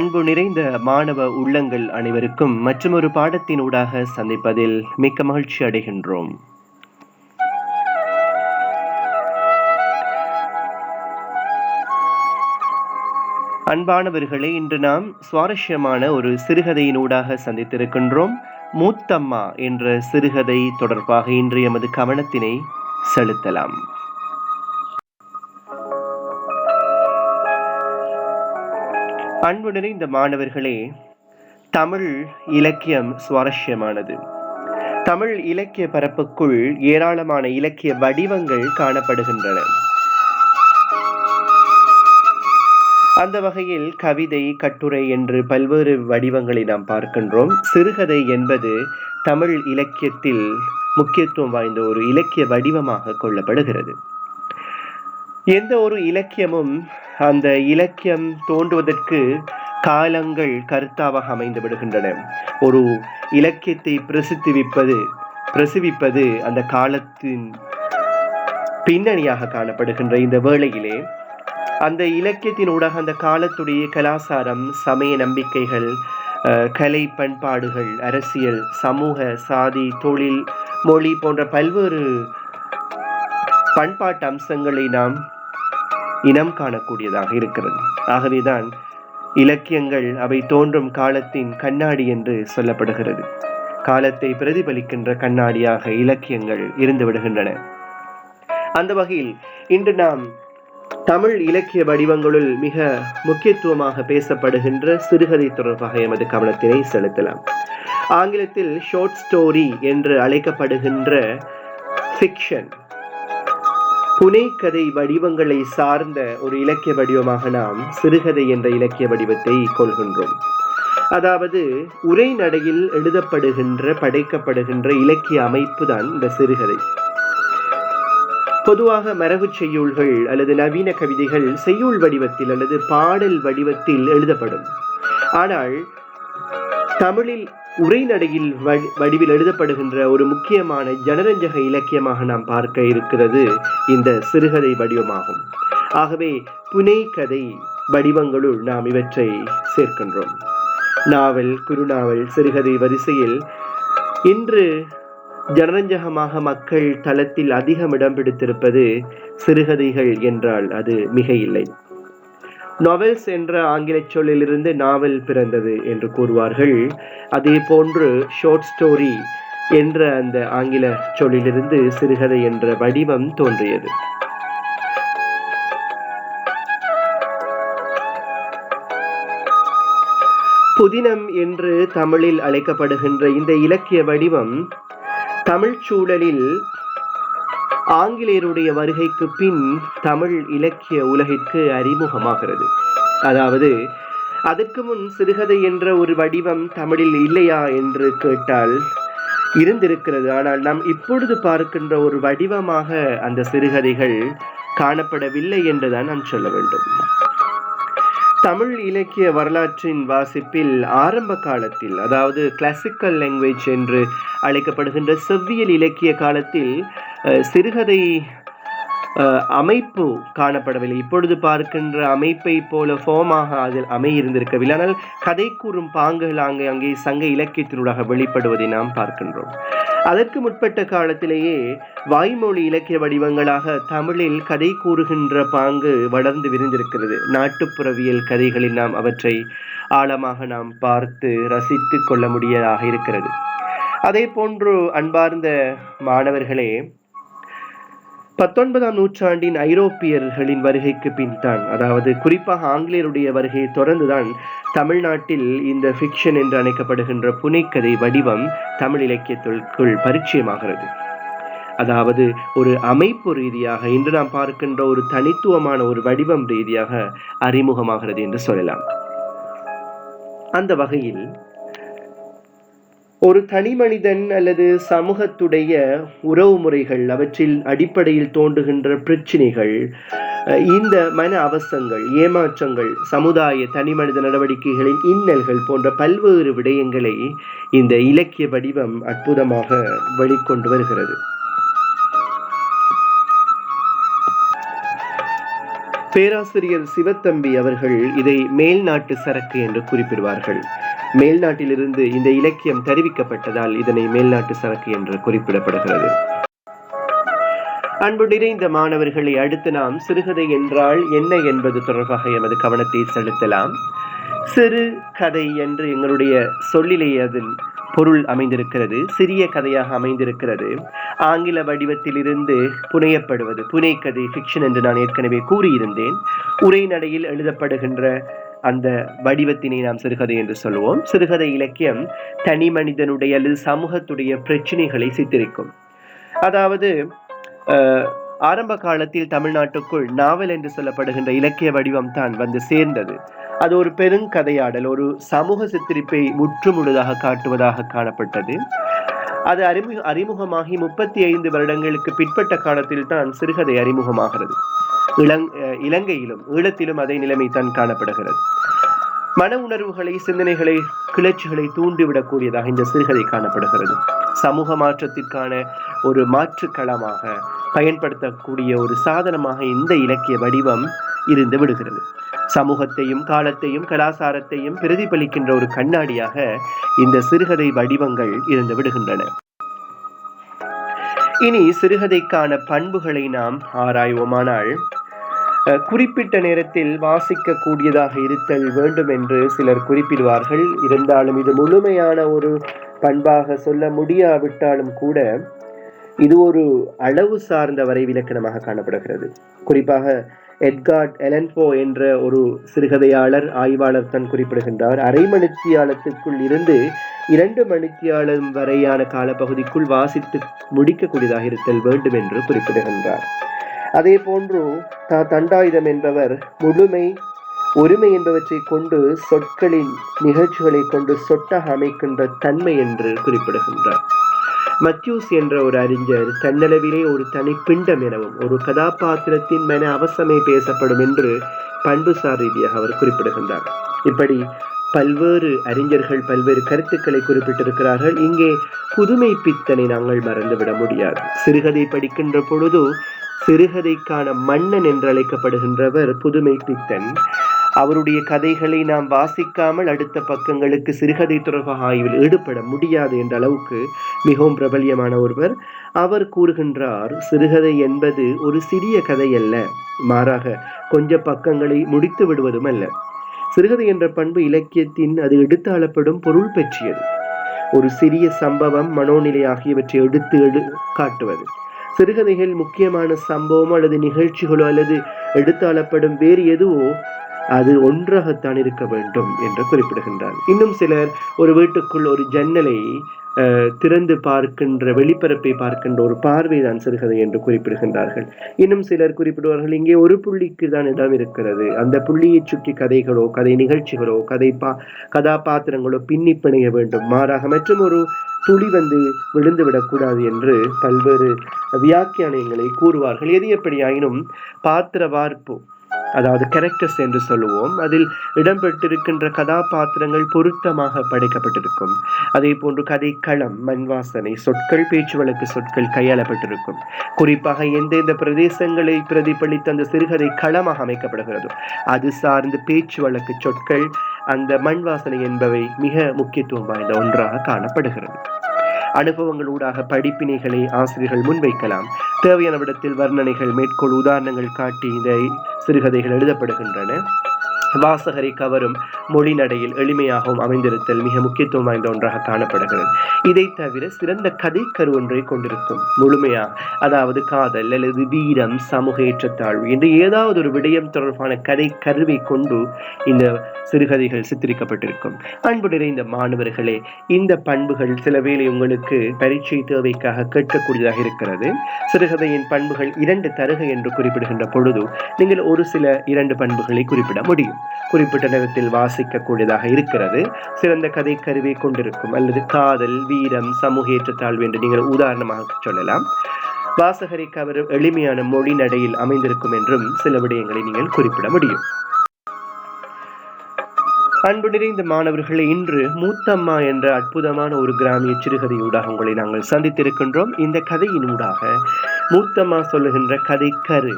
அன்பு நிறைந்த மாணவ உள்ளங்கள் அனைவருக்கும் மற்றொரு பாடத்தினூடாக சந்திப்பதில் மிக்க மகிழ்ச்சி அடைகின்றோம். அன்பானவர்களே, இன்று நாம் சுவாரஸ்யமான ஒரு சிறுகதையினூடாக சந்தித்திருக்கின்றோம். மூத்தம்மா என்ற சிறுகதை தொடர்பாக இன்று எமது கவனத்தினை செலுத்தலாம். அன்பு நிறைந்த மாணவர்களே, தமிழ் இலக்கியம் சுவாரஸ்யமானது. தமிழ் இலக்கிய பரப்புக்குள் ஏராளமான இலக்கிய வடிவங்கள் காணப்படுகின்றன. அந்த வகையில் கவிதை, கட்டுரை என்று பல்வேறு வடிவங்களை நாம் பார்க்கின்றோம். சிறுகதை என்பது தமிழ் இலக்கியத்தில் முக்கியத்துவம் வாய்ந்த ஒரு இலக்கிய வடிவமாக கொள்ளப்படுகிறது. எந்த ஒரு இலக்கியமும் அந்த இலக்கியம் தோன்றுவதற்கு காலங்கள் கருத்தாவாக அமைந்து விடுகின்றன. ஒரு இலக்கியத்தை பிரசவிப்பது அந்த காலத்தின் பின்னணியாக காணப்படுகின்ற இந்த வேளையிலே அந்த இலக்கியத்தினூடாக அந்த காலத்துடைய கலாச்சாரம், சமய நம்பிக்கைகள், கலை, பண்பாடுகள், அரசியல், சமூக, சாதி, தொழில், மொழி போன்ற பல்வேறு பண்பாட்டு அம்சங்களை நாம் இனம் காணக்கூடியதாக இருக்கிறது. ஆகவேதான் இலக்கியங்கள் அவை தோன்றும் காலத்தின் கண்ணாடி என்று சொல்லப்படுகிறது. காலத்தை பிரதிபலிக்கின்ற கண்ணாடியாக இலக்கியங்கள் இருந்து விடுகின்றன. அந்த வகையில் இன்று நாம் தமிழ் இலக்கிய வடிவங்களுள் மிக முக்கியத்துவமாக பேசப்படுகின்ற சிறுகதை தொடர்பாக எமது கவனத்தினை செலுத்தலாம். ஆங்கிலத்தில் ஷார்ட் ஸ்டோரி என்று அழைக்கப்படுகின்ற ஃபிக்ஷன், புனைக்கதை வடிவங்களை சார்ந்த ஒரு இலக்கிய வடிவமாக நாம் சிறுகதை என்ற இலக்கிய வடிவத்தை கொள்கின்றோம். அதாவது உரைநடையில் எழுதப்படுகின்ற, படைக்கப்படுகின்ற இலக்கிய அமைப்பு தான் இந்த சிறுகதை. பொதுவாக மரபு செய்யுள்கள் அல்லது நவீன கவிதைகள் செய்யுள் வடிவத்தில் அல்லது பாடல் வடிவத்தில் எழுதப்படும். ஆனால் தமிழில் உரைநடையில் வடிவில் எழுதப்படுகின்ற ஒரு முக்கியமான ஜனரஞ்சக இலக்கியமாக நாம் பார்க்க இருக்கிறது இந்த சிறுகதை வடிவமாகும். ஆகவே புனைகதை வடிவங்களுள் நாம் இவற்றை சேர்க்கின்றோம். நாவல், குறுநாவல், சிறுகதை வரிசையில் இன்று ஜனரஞ்சகமாக மக்கள் தளத்தில் அதிகம் இடம் பிடித்திருப்பது சிறுகதைகள் என்றால் அது மிக இல்லை. நாவல்ஸ் என்ற ஆங்கில சொல்லிலிருந்து நாவல் பிறந்தது என்று கூறுவார்கள். அதே போன்று ஷார்ட் ஸ்டோரி என்ற அந்த ஆங்கில சொல்லிலிருந்து சிறுகதை என்ற வடிவம் தோன்றியது. புதினம் என்று தமிழில் அழைக்கப்படுகின்ற இந்த இலக்கிய வடிவம் தமிழ் சூழலில் ஆங்கிலேயருடைய வருகைக்கு பின் தமிழ் இலக்கிய உலகிற்கு அறிமுகமாகிறது. அதாவது அதற்கு முன் சிறுகதை என்ற ஒரு வடிவம் தமிழில் இல்லையா என்று கேட்டால் இருந்திருக்கிறது. ஆனால் நாம் இப்பொழுது பார்க்கின்ற ஒரு வடிவமாக அந்த சிறுகதைகள் காணப்படவில்லை என்றுதான் நாம் சொல்ல வேண்டும். தமிழ் இலக்கிய வரலாற்றின் வாசிப்பில் ஆரம்ப காலத்தில், அதாவது கிளாசிக்கல் லாங்குவேஜ் என்று அழைக்கப்படுகின்ற செவ்வியல் இலக்கிய காலத்தில் சிறுகதை அமைப்பு காணப்படவில்லை. இப்பொழுது பார்க்கின்ற அமைப்பை போல ஃபார்மாக அதில் அமையிருந்திருக்கவில்லை. ஆனால் கதை கூறும் பாங்குகள் அங்கே சங்க இலக்கியத்தினூடாக வெளிப்படுவதை நாம் பார்க்கின்றோம். அதற்கு முற்பட்ட காலத்திலேயே வாய்மொழி இலக்கிய வடிவங்களாக தமிழில் கதை கூறுகின்ற பாங்கு வளர்ந்து விரிந்திருக்கிறது. நாட்டுப்புறவியல் கதைகளில் நாம் அவற்றை ஆழமாக நாம் பார்த்து ரசித்து கொள்ள முடியதாக இருக்கிறது. அதே போன்று அன்பார்ந்த மாணவர்களே, 19ஆம் நூற்றாண்டின் ஐரோப்பியர்களின் வருகைக்கு பின் தான், அதாவது குறிப்பாக ஆங்கிலேயருடைய வருகையை தொடர்ந்துதான் தமிழ்நாட்டில் இந்த ஃபிக்ஷன் என்று அழைக்கப்படுகின்ற புனைக்கதை வடிவம் தமிழ் இலக்கியத்திற்குள் பரிச்சயமாகிறது. அதாவது ஒரு அமைப்பு ரீதியாக இன்று நாம் பார்க்கின்ற ஒரு தனித்துவமான ஒரு வடிவம் ரீதியாக அறிமுகமாகிறது என்று சொல்லலாம். அந்த வகையில் ஒரு தனி மனிதன் அல்லது சமூகத்துடைய உறவு முறைகள், அவற்றில் அடிப்படையில் தோன்றுகின்ற பிரச்சினைகள், இந்த மன அவசங்கள், ஏமாற்றங்கள், சமுதாய தனி மனித நடவடிக்கைகளின் இன்னல்கள் போன்ற பல்வேறு விடயங்களை இந்த இலக்கிய வடிவம் அற்புதமாக வெளிக்கொண்டு வருகிறது. பேராசிரியர் சிவத்தம்பி அவர்கள் இதை மேல்நாட்டு சரக்கு என்று குறிப்பிடுவார்கள். மேல்நாட்டிலிருந்து இந்த இலக்கியம் தெரிவிக்கப்பட்டதால் இதனை மேல்நாட்டு சரக்கு என்று குறிப்பிடப்படுகிறது. அன்பு நிறைந்த மாணவர்களை, அடுத்து நாம் சிறுகதை என்றால் என்ன என்பது தொடர்பாக எமது கவனத்தை செலுத்தலாம். சிறு கதை என்று எங்களுடைய சொல்லிலே அதில் பொருள் அமைந்திருக்கிறது. சிறிய கதையாக அமைந்திருக்கிறது. ஆங்கில வடிவத்தில் இருந்து புனையப்படுவது புனைக்கதை, ஃபிக்ஷன் என்று நான் ஏற்கனவே கூறியிருந்தேன். உரைநடையில் எழுதப்படுகின்ற அந்த வடிவத்தினை நாம் சிறுகதை என்று சொல்லுவோம். சிறுகதை இலக்கியம் தனி மனிதனுடைய அல்லது சமூகத்துடைய பிரச்சனைகளை சித்தரிக்கும். அதாவது ஆரம்ப காலத்தில் தமிழ்நாட்டுக்குள் நாவல் என்று சொல்லப்படுகின்ற இலக்கிய வடிவம் தான் வந்து சேர்ந்தது. அது ஒரு பெருங்கதையாடல், ஒரு சமூக சித்தரிப்பை முற்றுமுழுதாக காட்டுவதாக காணப்பட்டது. அது அறிமுகமாகி 35 வருடங்களுக்கு பிற்பட்ட காலத்தில் தான் சிறுகதை அறிமுகமாகிறது. இலங்கையிலும் ஈழத்திலும் அதே நிலைமை தான் காணப்படுகிறது. மன உணர்வுகளை, சிந்தனைகளை, கிளர்ச்சிகளை தூண்டிவிடக்கூடியதாக இந்த சிறுகதை காணப்படுகிறது. சமூக மாற்றத்திற்கான ஒரு மாற்றுக்களமாக பயன்படுத்தக்கூடிய ஒரு சாதனமாக இந்த இலக்கிய வடிவம் இருந்து விடுகிறது. சமூகத்தையும் காலத்தையும் கலாச்சாரத்தையும் பிரதிபலிக்கின்ற ஒரு கண்ணாடியாக இந்த சிறுகதை வடிவங்கள் இருந்து விடுகின்றன. இனி சிறுகதைக்கான பண்புகளை நாம் ஆராய்வோமானால், குறிப்பிட்ட நேரத்தில் வாசிக்க கூடியதாக இருத்தல் வேண்டும் என்று சிலர் குறிப்பிடுவார்கள். இருந்தாலும் இது முழுமையான ஒரு பண்பாக சொல்ல முடியாவிட்டாலும் கூட இது ஒரு அளவு சார்ந்த வரைவிலக்கணமாக காணப்படுகிறது. குறிப்பாக எட்கார்ட் எலன் போ என்ற ஒரு சிறுகதையாளர், ஆய்வாளர் தான் குறிப்பிடுகின்றார். அரை மணித்தியாலத்துக்குள் இருந்து 2 மணித்தியாலம் வரையான காலப்பகுதிக்குள் வாசித்து முடிக்கக்கூடியதாக இருத்தல் வேண்டும் என்று குறிப்பிடுகின்றார். அதே போன்று தண்டாயுதம் என்பவர் முழுமை, ஒருமை என்பவற்றை கொண்டு சொற்களின் நிகழ்ச்சிகளை கொண்டு சொட்டாக அமைக்கின்ற தன்மை என்று குறிப்பிடுகின்றார். மத்யூஸ் என்ற ஒரு அறிஞர் தன்னளவிலே ஒரு தனி பிண்டம் எனவும் ஒரு கதாபாத்திரத்தின் மன அவசமே பேசப்படும் என்று பண்புசார் ரீதியாக அவர் குறிப்பிடுகின்றார். இப்படி பல்வேறு அறிஞர்கள் பல்வேறு கருத்துக்களை குறிப்பிட்டிருக்கிறார்கள். இங்கே புதுமை பித்தனை நாங்கள் மறந்துவிட முடியாது. சிறுகதை படிக்கின்ற பொழுது சிறுகதைக்கான மன்னன் என்று அழைக்கப்படுகின்றவர் புதுமை பித்தன். அவருடைய கதைகளை நாம் வாசிக்காமல் அடுத்த பக்கங்களுக்கு சிறுகதை தொடர்பாக ஆய்வில் ஈடுபட முடியாது என்ற அளவுக்கு மிகவும் பிரபல்யமான ஒருவர். அவர் கூறுகின்றார், சிறுகதை என்பது ஒரு சிறிய கதை அல்ல, மாறாக கொஞ்ச பக்கங்களை முடித்து விடுவதும் அல்ல. சிறுகதை என்ற பண்பு இலக்கியத்தின் அது எடுத்தாளப்படும் பொருள் பற்றியது. ஒரு சிறிய சம்பவம், மனோநிலை ஆகியவற்றை எடுத்து காட்டுவது. சிறுகதைகள் முக்கியமான சம்பவமோ அல்லது நிகழ்ச்சிகளோ அல்லது எடுத்தாளப்படும் வேறு எதுவோ அது ஒன்றாகத்தான் இருக்க வேண்டும் என்று குறிப்பிடுகின்றார். இன்னும் சிலர் ஒரு வீட்டுக்குள் ஒரு ஜன்னலை திறந்து பார்க்கின்ற, வெளிப்பரப்பை பார்க்கின்ற ஒரு பார்வைதான் சிறுகதை என்று குறிப்பிடுகின்றார்கள். இன்னும் சிலர் குறிப்பிடுவார்கள், இங்கே ஒரு புள்ளிக்கு தான் இடம் இருக்கிறது, அந்த புள்ளியை சுற்றி கதைகளோ கதை நிகழ்ச்சிகளோ கதாபாத்திரங்களோ பின்னி பிணைய வேண்டும், மாறாக மற்றும் ஒரு துளி வந்து விழுந்து விடக்கூடாது என்று பல்வேறு வியாக்கியானங்களை கூறுவார்கள். எது எப்படியாயினும் பாத்திர வார்ப்பு, அதாவது கேரக்டர்ஸ் என்று சொல்லுவோம், அதில் இடம்பெற்றிருக்கின்ற கதாபாத்திரங்கள் பொருத்தமாக படைக்கப்பட்டிருக்கும். அதே போன்று கதைக்களம், மண்வாசனை, சொற்கள், பேச்சு வழக்கு சொற்கள் கையாளப்பட்டிருக்கும். குறிப்பாக எந்தெந்த பிரதேசங்களை பிரதிபலித்து அந்த சிறுகதை களமாக அமைக்கப்படுகிறதோ அது சார்ந்து பேச்சு வழக்கு சொற்கள், அந்த மண்வாசனை என்பவை மிக முக்கியத்துவம் வாய்ந்த ஒன்றாக காணப்படுகிறது. அனுபவங்களூடாக படிப்பினைகளை ஆசிரியர்கள் முன்வைக்கலாம். தேவையான விடத்தில் வர்ணனைகள், மேற்கோள், உதாரணங்கள் காட்டி இந்த சிறுகதைகள் எழுதப்படுகின்றன. வாசகரை கவரும் மொழி நடையில் எளிமையாகவும் அமைந்திருத்தல் மிக முக்கியத்துவம் வாய்ந்த ஒன்றாக காணப்படுகிறது. இதை தவிர சிறந்த கதை கரு ஒன்றை கொண்டிருக்கும். முழுமையாக, அதாவது காதல் அல்லது வீரம், சமூக ஏற்றத்தாழ்வு என்று ஏதாவது ஒரு விடயம் தொடர்பான கதை கருவை கொண்டு இந்த சிறுகதைகள் சித்தரிக்கப்பட்டிருக்கும். அன்பு நிறைந்த மாணவர்களே, இந்த பண்புகள் சில வேளை உங்களுக்கு பரீட்சை தேவைக்காக கேட்கக்கூடியதாக இருக்கிறது. சிறுகதையின் பண்புகள் 2 தருக என்று குறிப்பிடுகின்ற பொழுது நீங்கள் ஒரு சில 2 பண்புகளை குறிப்பிட முடியும். குறிப்பிட்ட நேரத்தில் வாசிக்கக்கூடியதாக இருக்கிறது, சிறந்த கதை கருவை கொண்டிருக்கும், அல்லது காதல், வீரம், சமூக ஏற்றத்தாழ்வு என்று நீங்கள் உதாரணமாக சொல்லலாம். வாசகரை கவரும் எளிமையான மொழி நடையில் அமைந்திருக்கும் என்றும் சில விடயங்களை நீங்கள் குறிப்பிட முடியும். அன்பு நிறைந்த மாணவர்களே, இன்று மூத்தம்மா என்ற அற்புதமான ஒரு கிராமிய சிறுகதையூடாக உங்களை நாங்கள் சந்தித்திருக்கின்றோம். இந்த கதையினூடாக மூத்தம்மா சொல்லுகின்ற கதை கரு,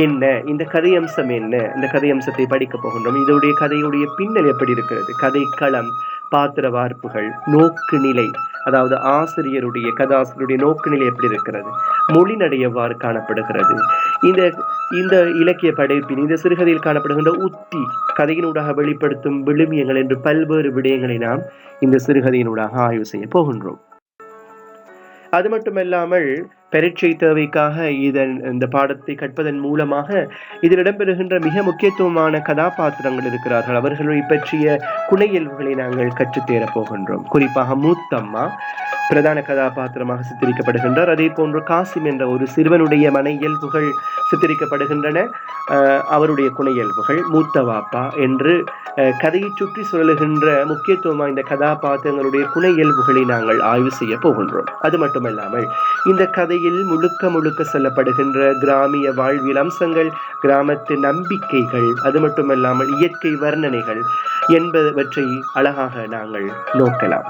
என்ன இந்த கதையம்சம், என்ன இந்த கதையம்சத்தை படிக்க போகின்றோம். இதோடைய கதையுடைய பின்னல் எப்படி இருக்கிறது, கதைக்களம், பாத்திர வார்ப்புகள், நோக்கு நிலை, அதாவது ஆசிரியருடைய கதாசிரியருடைய நோக்கு நிலை எப்படி இருக்கிறது, மொழிநடை எவ்வாறு காணப்படுகிறது, இந்த இந்த இலக்கிய படைப்பில் இந்த சிறுகதையில் காணப்படுகின்ற உத்தி, கதையினூடாக வெளிப்படுத்தும் விழுமியங்கள் என்று பல்வேறு விடயங்களை நாம் இந்த சிறுகதையினூடாக ஆய்வு செய்ய போகின்றோம். அது மட்டுமல்லாமல் பரீட்சை தேவைக்காக இந்த பாடத்தை கற்பதன் மூலமாக இதில் இடம்பெறுகின்ற மிக முக்கியத்துவமான கதாபாத்திரங்கள் இருக்கிறார்கள். அவர்களை பற்றிய குணையியல்புகளை நாங்கள் கற்றுத்தேரப் போகின்றோம். குறிப்பாக மூத்தம்மா பிரதான கதாபாத்திரமாக சித்தரிக்கப்படுகின்றார். அதே போன்று காசிம் என்ற ஒரு சிறுவனுடைய மன இயல்புகள் சித்தரிக்கப்படுகின்றன. அவருடைய குணையியல்புகள், மூத்த வாப்பா என்று கதையை சுற்றி சுழலுகின்ற முக்கியத்துவம் வாய்ந்த கதாபாத்திரங்களுடைய குணையியல்புகளை நாங்கள் ஆய்வு செய்ய போகின்றோம். அது மட்டுமல்லாமல் இந்த கதையில் முழுக்க சொல்லப்படுகின்ற கிராமிய வாழ்வியல் அம்சங்கள், கிராமத்து நம்பிக்கைகள், அது மட்டுமல்லாமல் இயற்கை வர்ணனைகள் என்பவற்றை அழகாக நாங்கள் நோக்கலாம்.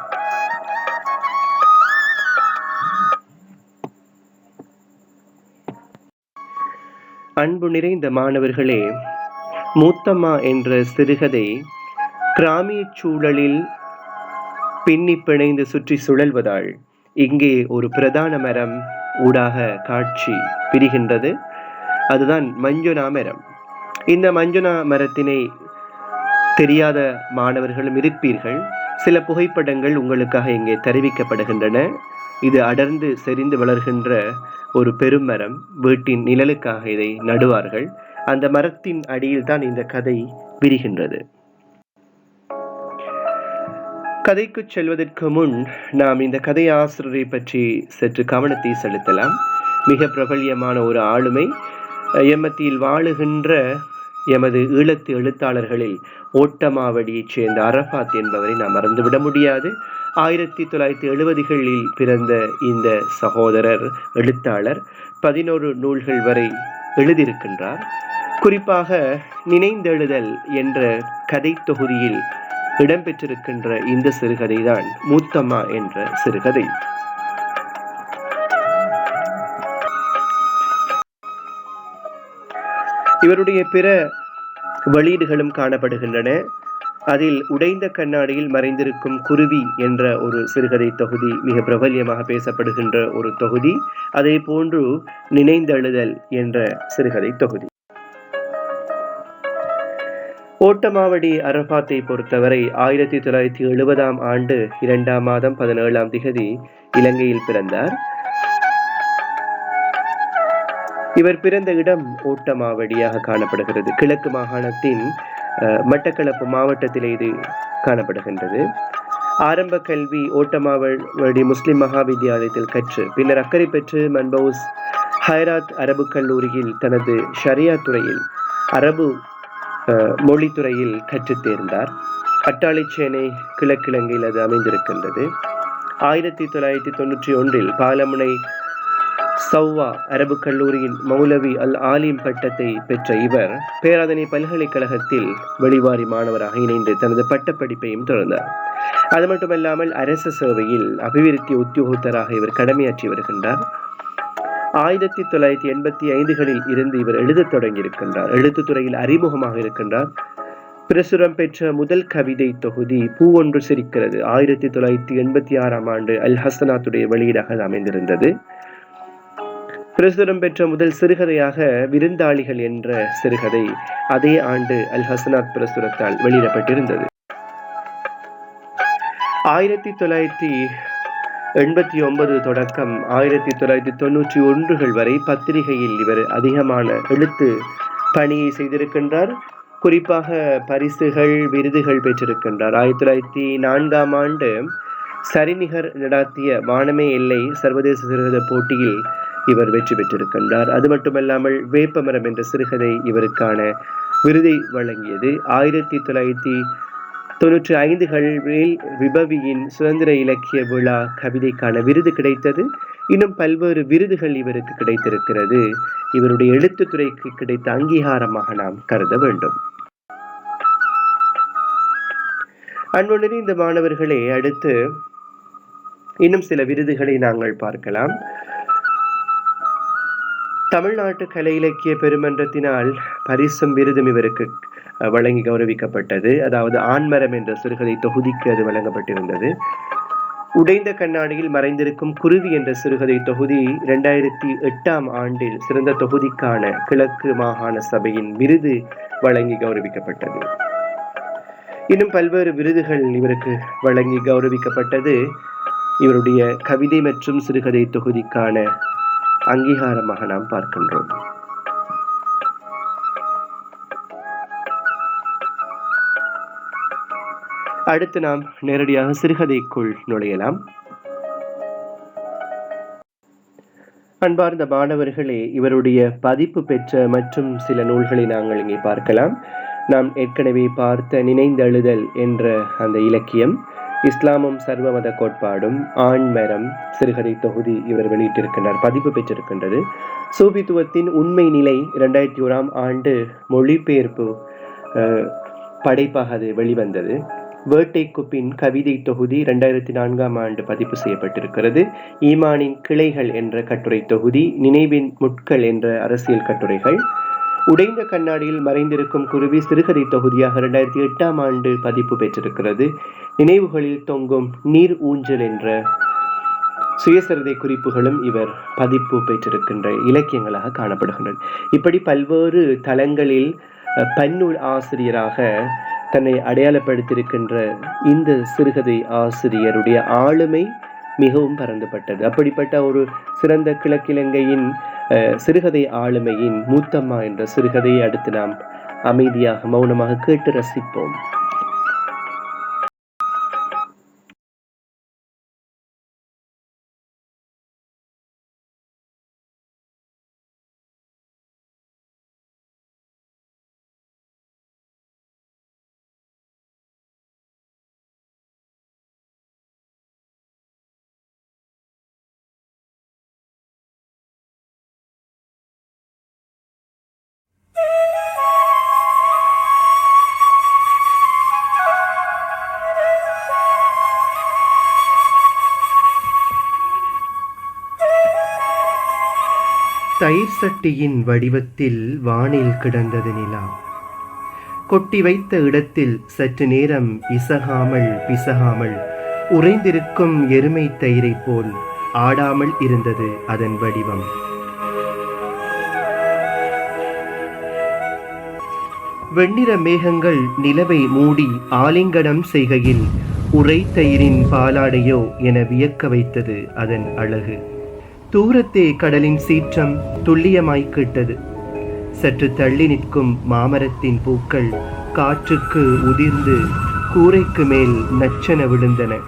அன்பு நிறைந்த மாணவர்களே, மூத்தம்மா என்ற சிறுகதை கிராமிய சூழலில் பின்னி பிணைந்து சுற்றி சுழல்வதால் இங்கே ஒரு பிரதான மரம் ஊடாக காட்சி பிரிகின்றது. அதுதான் மஞ்சுனா மரம். இந்த மஞ்சுனா மரத்தினை தெரியாத மாணவர்களும் இருப்பீர்கள். சில புகைப்படங்கள் உங்களுக்காக இங்கே தெரிவிக்கப்படுகின்றன. இது அடர்ந்து செறிந்து வளர்கின்ற ஒரு பெருமரம். வீட்டின் நிழலுக்காக இதை நடுவார்கள். அந்த மரத்தின் அடியில் தான் இந்த கதை விரிகின்றது. கதைக்கு செல்வதற்கு முன் நாம் இந்த கதை ஆசிரியரை பற்றி சற்று கவனத்தை செலுத்தலாம். மிக பிரபல்யமான ஒரு ஆளுமை, எம்மத்தியில் வாழுகின்ற எமது ஈழத்து எழுத்தாளர்களில் ஓட்டமாவடியைச் சேர்ந்த அரபாத் என்பவரை நாம் மறந்துவிட முடியாது. 1970களில் பிறந்த இந்த சகோதரர் எழுத்தாளர் 11 நூல்கள் வரை எழுதியிருக்கின்றார். குறிப்பாக நினைந்தெழுதல் என்ற கதை தொகுதியில் இடம்பெற்றிருக்கின்ற இந்த சிறுகதை தான் மூத்தம்மா என்ற சிறுகதை. இவருடைய பிற வெளியீடுகளும் காணப்படுகின்றன. அதில் உடைந்த கண்ணாடியில் மறைந்திருக்கும் குருவி என்ற ஒரு சிறுகதை தொகுதி மிக பிரபல்யமாக பேசப்படுகின்ற ஒரு தொகுதி. அதே போன்று நினைந்தெழுதல் என்ற சிறுகதை தொகுதி. ஓட்டமாவடி அரபாத்தை பொறுத்தவரை 1970 ஆண்டு 2ஆம் மாதம் 17ஆம் திகதி இலங்கையில் பிறந்தார். இவர் பிறந்த இடம் ஓட்டமாவடியாக காணப்படுகிறது. கிழக்கு மாகாணத்தின் மட்டக்களப்பு மாவட்டத்திலே இது காணப்படுகின்றது. ஆரம்ப கல்வி ஓட்டமாவடி முஸ்லிம் மகா வித்தியாலயத்தில் கற்று பின்னர் அக்கறை பெற்று மன்பவுஸ் ஹைராத் அரபு கல்லூரியில் தனது ஷரியா துறையில் அரபு மொழித்துறையில் கற்றுத் தேர்ந்தார். அட்டாளிச்சேனை கிழக்கிழங்கையில் அது அமைந்திருக்கின்றது. 1991 பாலமுனை சௌவா அரபு கல்லூரியின் மௌலவி அல் ஆலிம் பட்டத்தை பெற்ற இவர் பேராதனை பல்கலைக்கழகத்தில் வெளிவாரி மாணவராக இணைந்து தனது பட்டப்படிப்பையும் தொடர்ந்தார். அது மட்டுமல்லாமல் அரச சேவையில் அபிவிருத்தி உத்தியோகத்தராக இவர் கடமையாற்றி வருகின்றார். 1985களில் இருந்து இவர் எழுதத் தொடங்கியிருக்கின்றார். எழுத்துத்துறையில் அறிமுகமாக இருக்கின்றார். பிரசுரம் பெற்ற முதல் கவிதை தொகுதி பூ ஒன்று சிரிக்கிறது 1986ஆம் ஆண்டு அல் ஹசனாத்துடைய வெளியீடாக அமைந்திருந்தது. பிரசுரம் பெற்ற முதல் சிறுகதையாக விருந்தாளிகள் என்ற சிறுகதை அதே ஆண்டு அல் ஹசனாத் பிரசுரத்தால் வெளியிடப்பட்டிருந்தது. 1989 தொடக்கம் 1991 வரை பத்திரிகையில் இவர் அதிகமான எழுத்து பணியை செய்திருக்கின்றார். குறிப்பாக பரிசுகள், விருதுகள் பெற்றிருக்கின்றார். 1904ஆம் ஆண்டு சரிநிகர் நடாத்திய வானமே எல்லை சர்வதேச சிறுகதை போட்டியில் இவர் வெற்றி பெற்றிருக்கின்றார். அது மட்டுமல்லாமல் வேப்பமரம் என்ற சிறுகதை இவருக்கான விருதை வழங்கியது. 1995களில் விபவியின் சுதந்திர இலக்கிய விழா கவிதைக்கான விருது கிடைத்தது. இன்னும் பல்வேறு விருதுகள் இவருக்கு கிடைத்திருக்கிறது. இவருடைய எழுத்துத்துறைக்கு கிடைத்த அங்கீகாரமாக நாம் கருத வேண்டும். அன்பு நிறைந்த மாணவர்களே, அடுத்து இன்னும் சில விருதுகளை நாங்கள் பார்க்கலாம். தமிழ்நாட்டு கலை இலக்கிய பெருமன்றத்தினால் பரிசும் விருதும் இவருக்கு வழங்கி கௌரவிக்கப்பட்டது. அதாவது ஆண்மரம் என்ற சிறுகதை தொகுதிக்கு அது வழங்கப்பட்டிருந்தது. உடைந்த கண்ணாடியில் மறைந்திருக்கும் குருவி என்ற சிறுகதை தொகுதி 2008ஆம் ஆண்டில் சிறந்த தொகுதிக்கான கிழக்கு மாகாண சபையின் விருது வழங்கி கௌரவிக்கப்பட்டது. இன்னும் பல்வேறு விருதுகள் இவருக்கு வழங்கி கௌரவிக்கப்பட்டது. இவருடைய கவிதை மற்றும் சிறுகதை தொகுதிக்கான அங்கீகாரமாக நாம் பார்க்கின்றோம். அடுத்து நாம் நேரடியாக சிறுகதைக்குள் நுழையலாம். அன்பார்ந்த மாணவர்களே, இவருடைய பதிப்பு பெற்ற மற்றும் சில நூல்களை நாங்கள் இங்கே பார்க்கலாம். நாம் ஏற்கனவே பார்த்த நினைந்தெழுதல் என்ற அந்த இலக்கியம், இஸ்லாமும் சர்வமத கோட்பாடும், ஆண்மரம் சிறுகதை தொகுதி இவர் வெளியிட்டிருக்கின்றார், பதிப்பு பெற்றிருக்கின்றது. சூபித்துவத்தின் உண்மை நிலை 2001ஆம் ஆண்டு மொழிபெயர்ப்பு படைப்பாக அது வெளிவந்தது. வேட்டைக்கு பின் கவிதை தொகுதி 2004ஆம் ஆண்டு பதிப்பு செய்யப்பட்டிருக்கிறது. ஈமானின் கிளைகள் என்ற கட்டுரை தொகுதி, நினைவின் முட்கள் என்ற அரசியல் கட்டுரைகள், உடைந்த கண்ணாடியில் மறைந்திருக்கும் குருவி சிறுகதை தொகுதியாக 2008ஆம் ஆண்டு பதிப்பு பெற்றிருக்கிறது. நினைவுகளில் தொங்கும் நீர் ஊஞ்சல் என்ற சுயசரிதை குறிப்புகளும் இவர் பதிப்பு பெற்றிருக்கின்ற இலக்கியங்களாக காணப்படுகின்றன. இப்படி பல்வேறு தளங்களில் பன்னூல் ஆசிரியராக தன்னை அடையாளப்படுத்தியிருக்கின்ற இந்த சிறுகதை ஆசிரியருடைய ஆளுமை மிகவும் பரந்துபட்டது. அப்படிப்பட்ட ஒரு சிறந்த கிழக்கிலங்கையின் சிறுகதை ஆளுமையின் மூத்தம்மா என்ற சிறுகதையை அடுத்து நாம் அமைதியாக மௌனமாக கேட்டு ரசிப்போம். தயிர் சட்டியின் வடிவத்தில் வானில் கிடந்தது நிலா. கொட்டி வைத்த இடத்தில் சற்று நேரம் இசகாமல் பிசகாமல் உறைந்திருக்கும் எருமை தயிரை போல் ஆடாமல் இருந்தது அதன் வடிவம். வெண்ணிற மேகங்கள் நிலவை மூடி ஆலிங்கனம் செய்கையில் உறை தயிரின் பாலாடையோ என வியக்க வைத்தது அதன் அழகு. தூரத்தே கடலின் சீற்றம் துல்லியமாய் கேட்டது. சற்று தள்ளி நிற்கும் மாமரத்தின் பூக்கள் காற்றுக்கு உதிர்ந்து கூரைக்கு மேல் நச்சென விழுந்தன.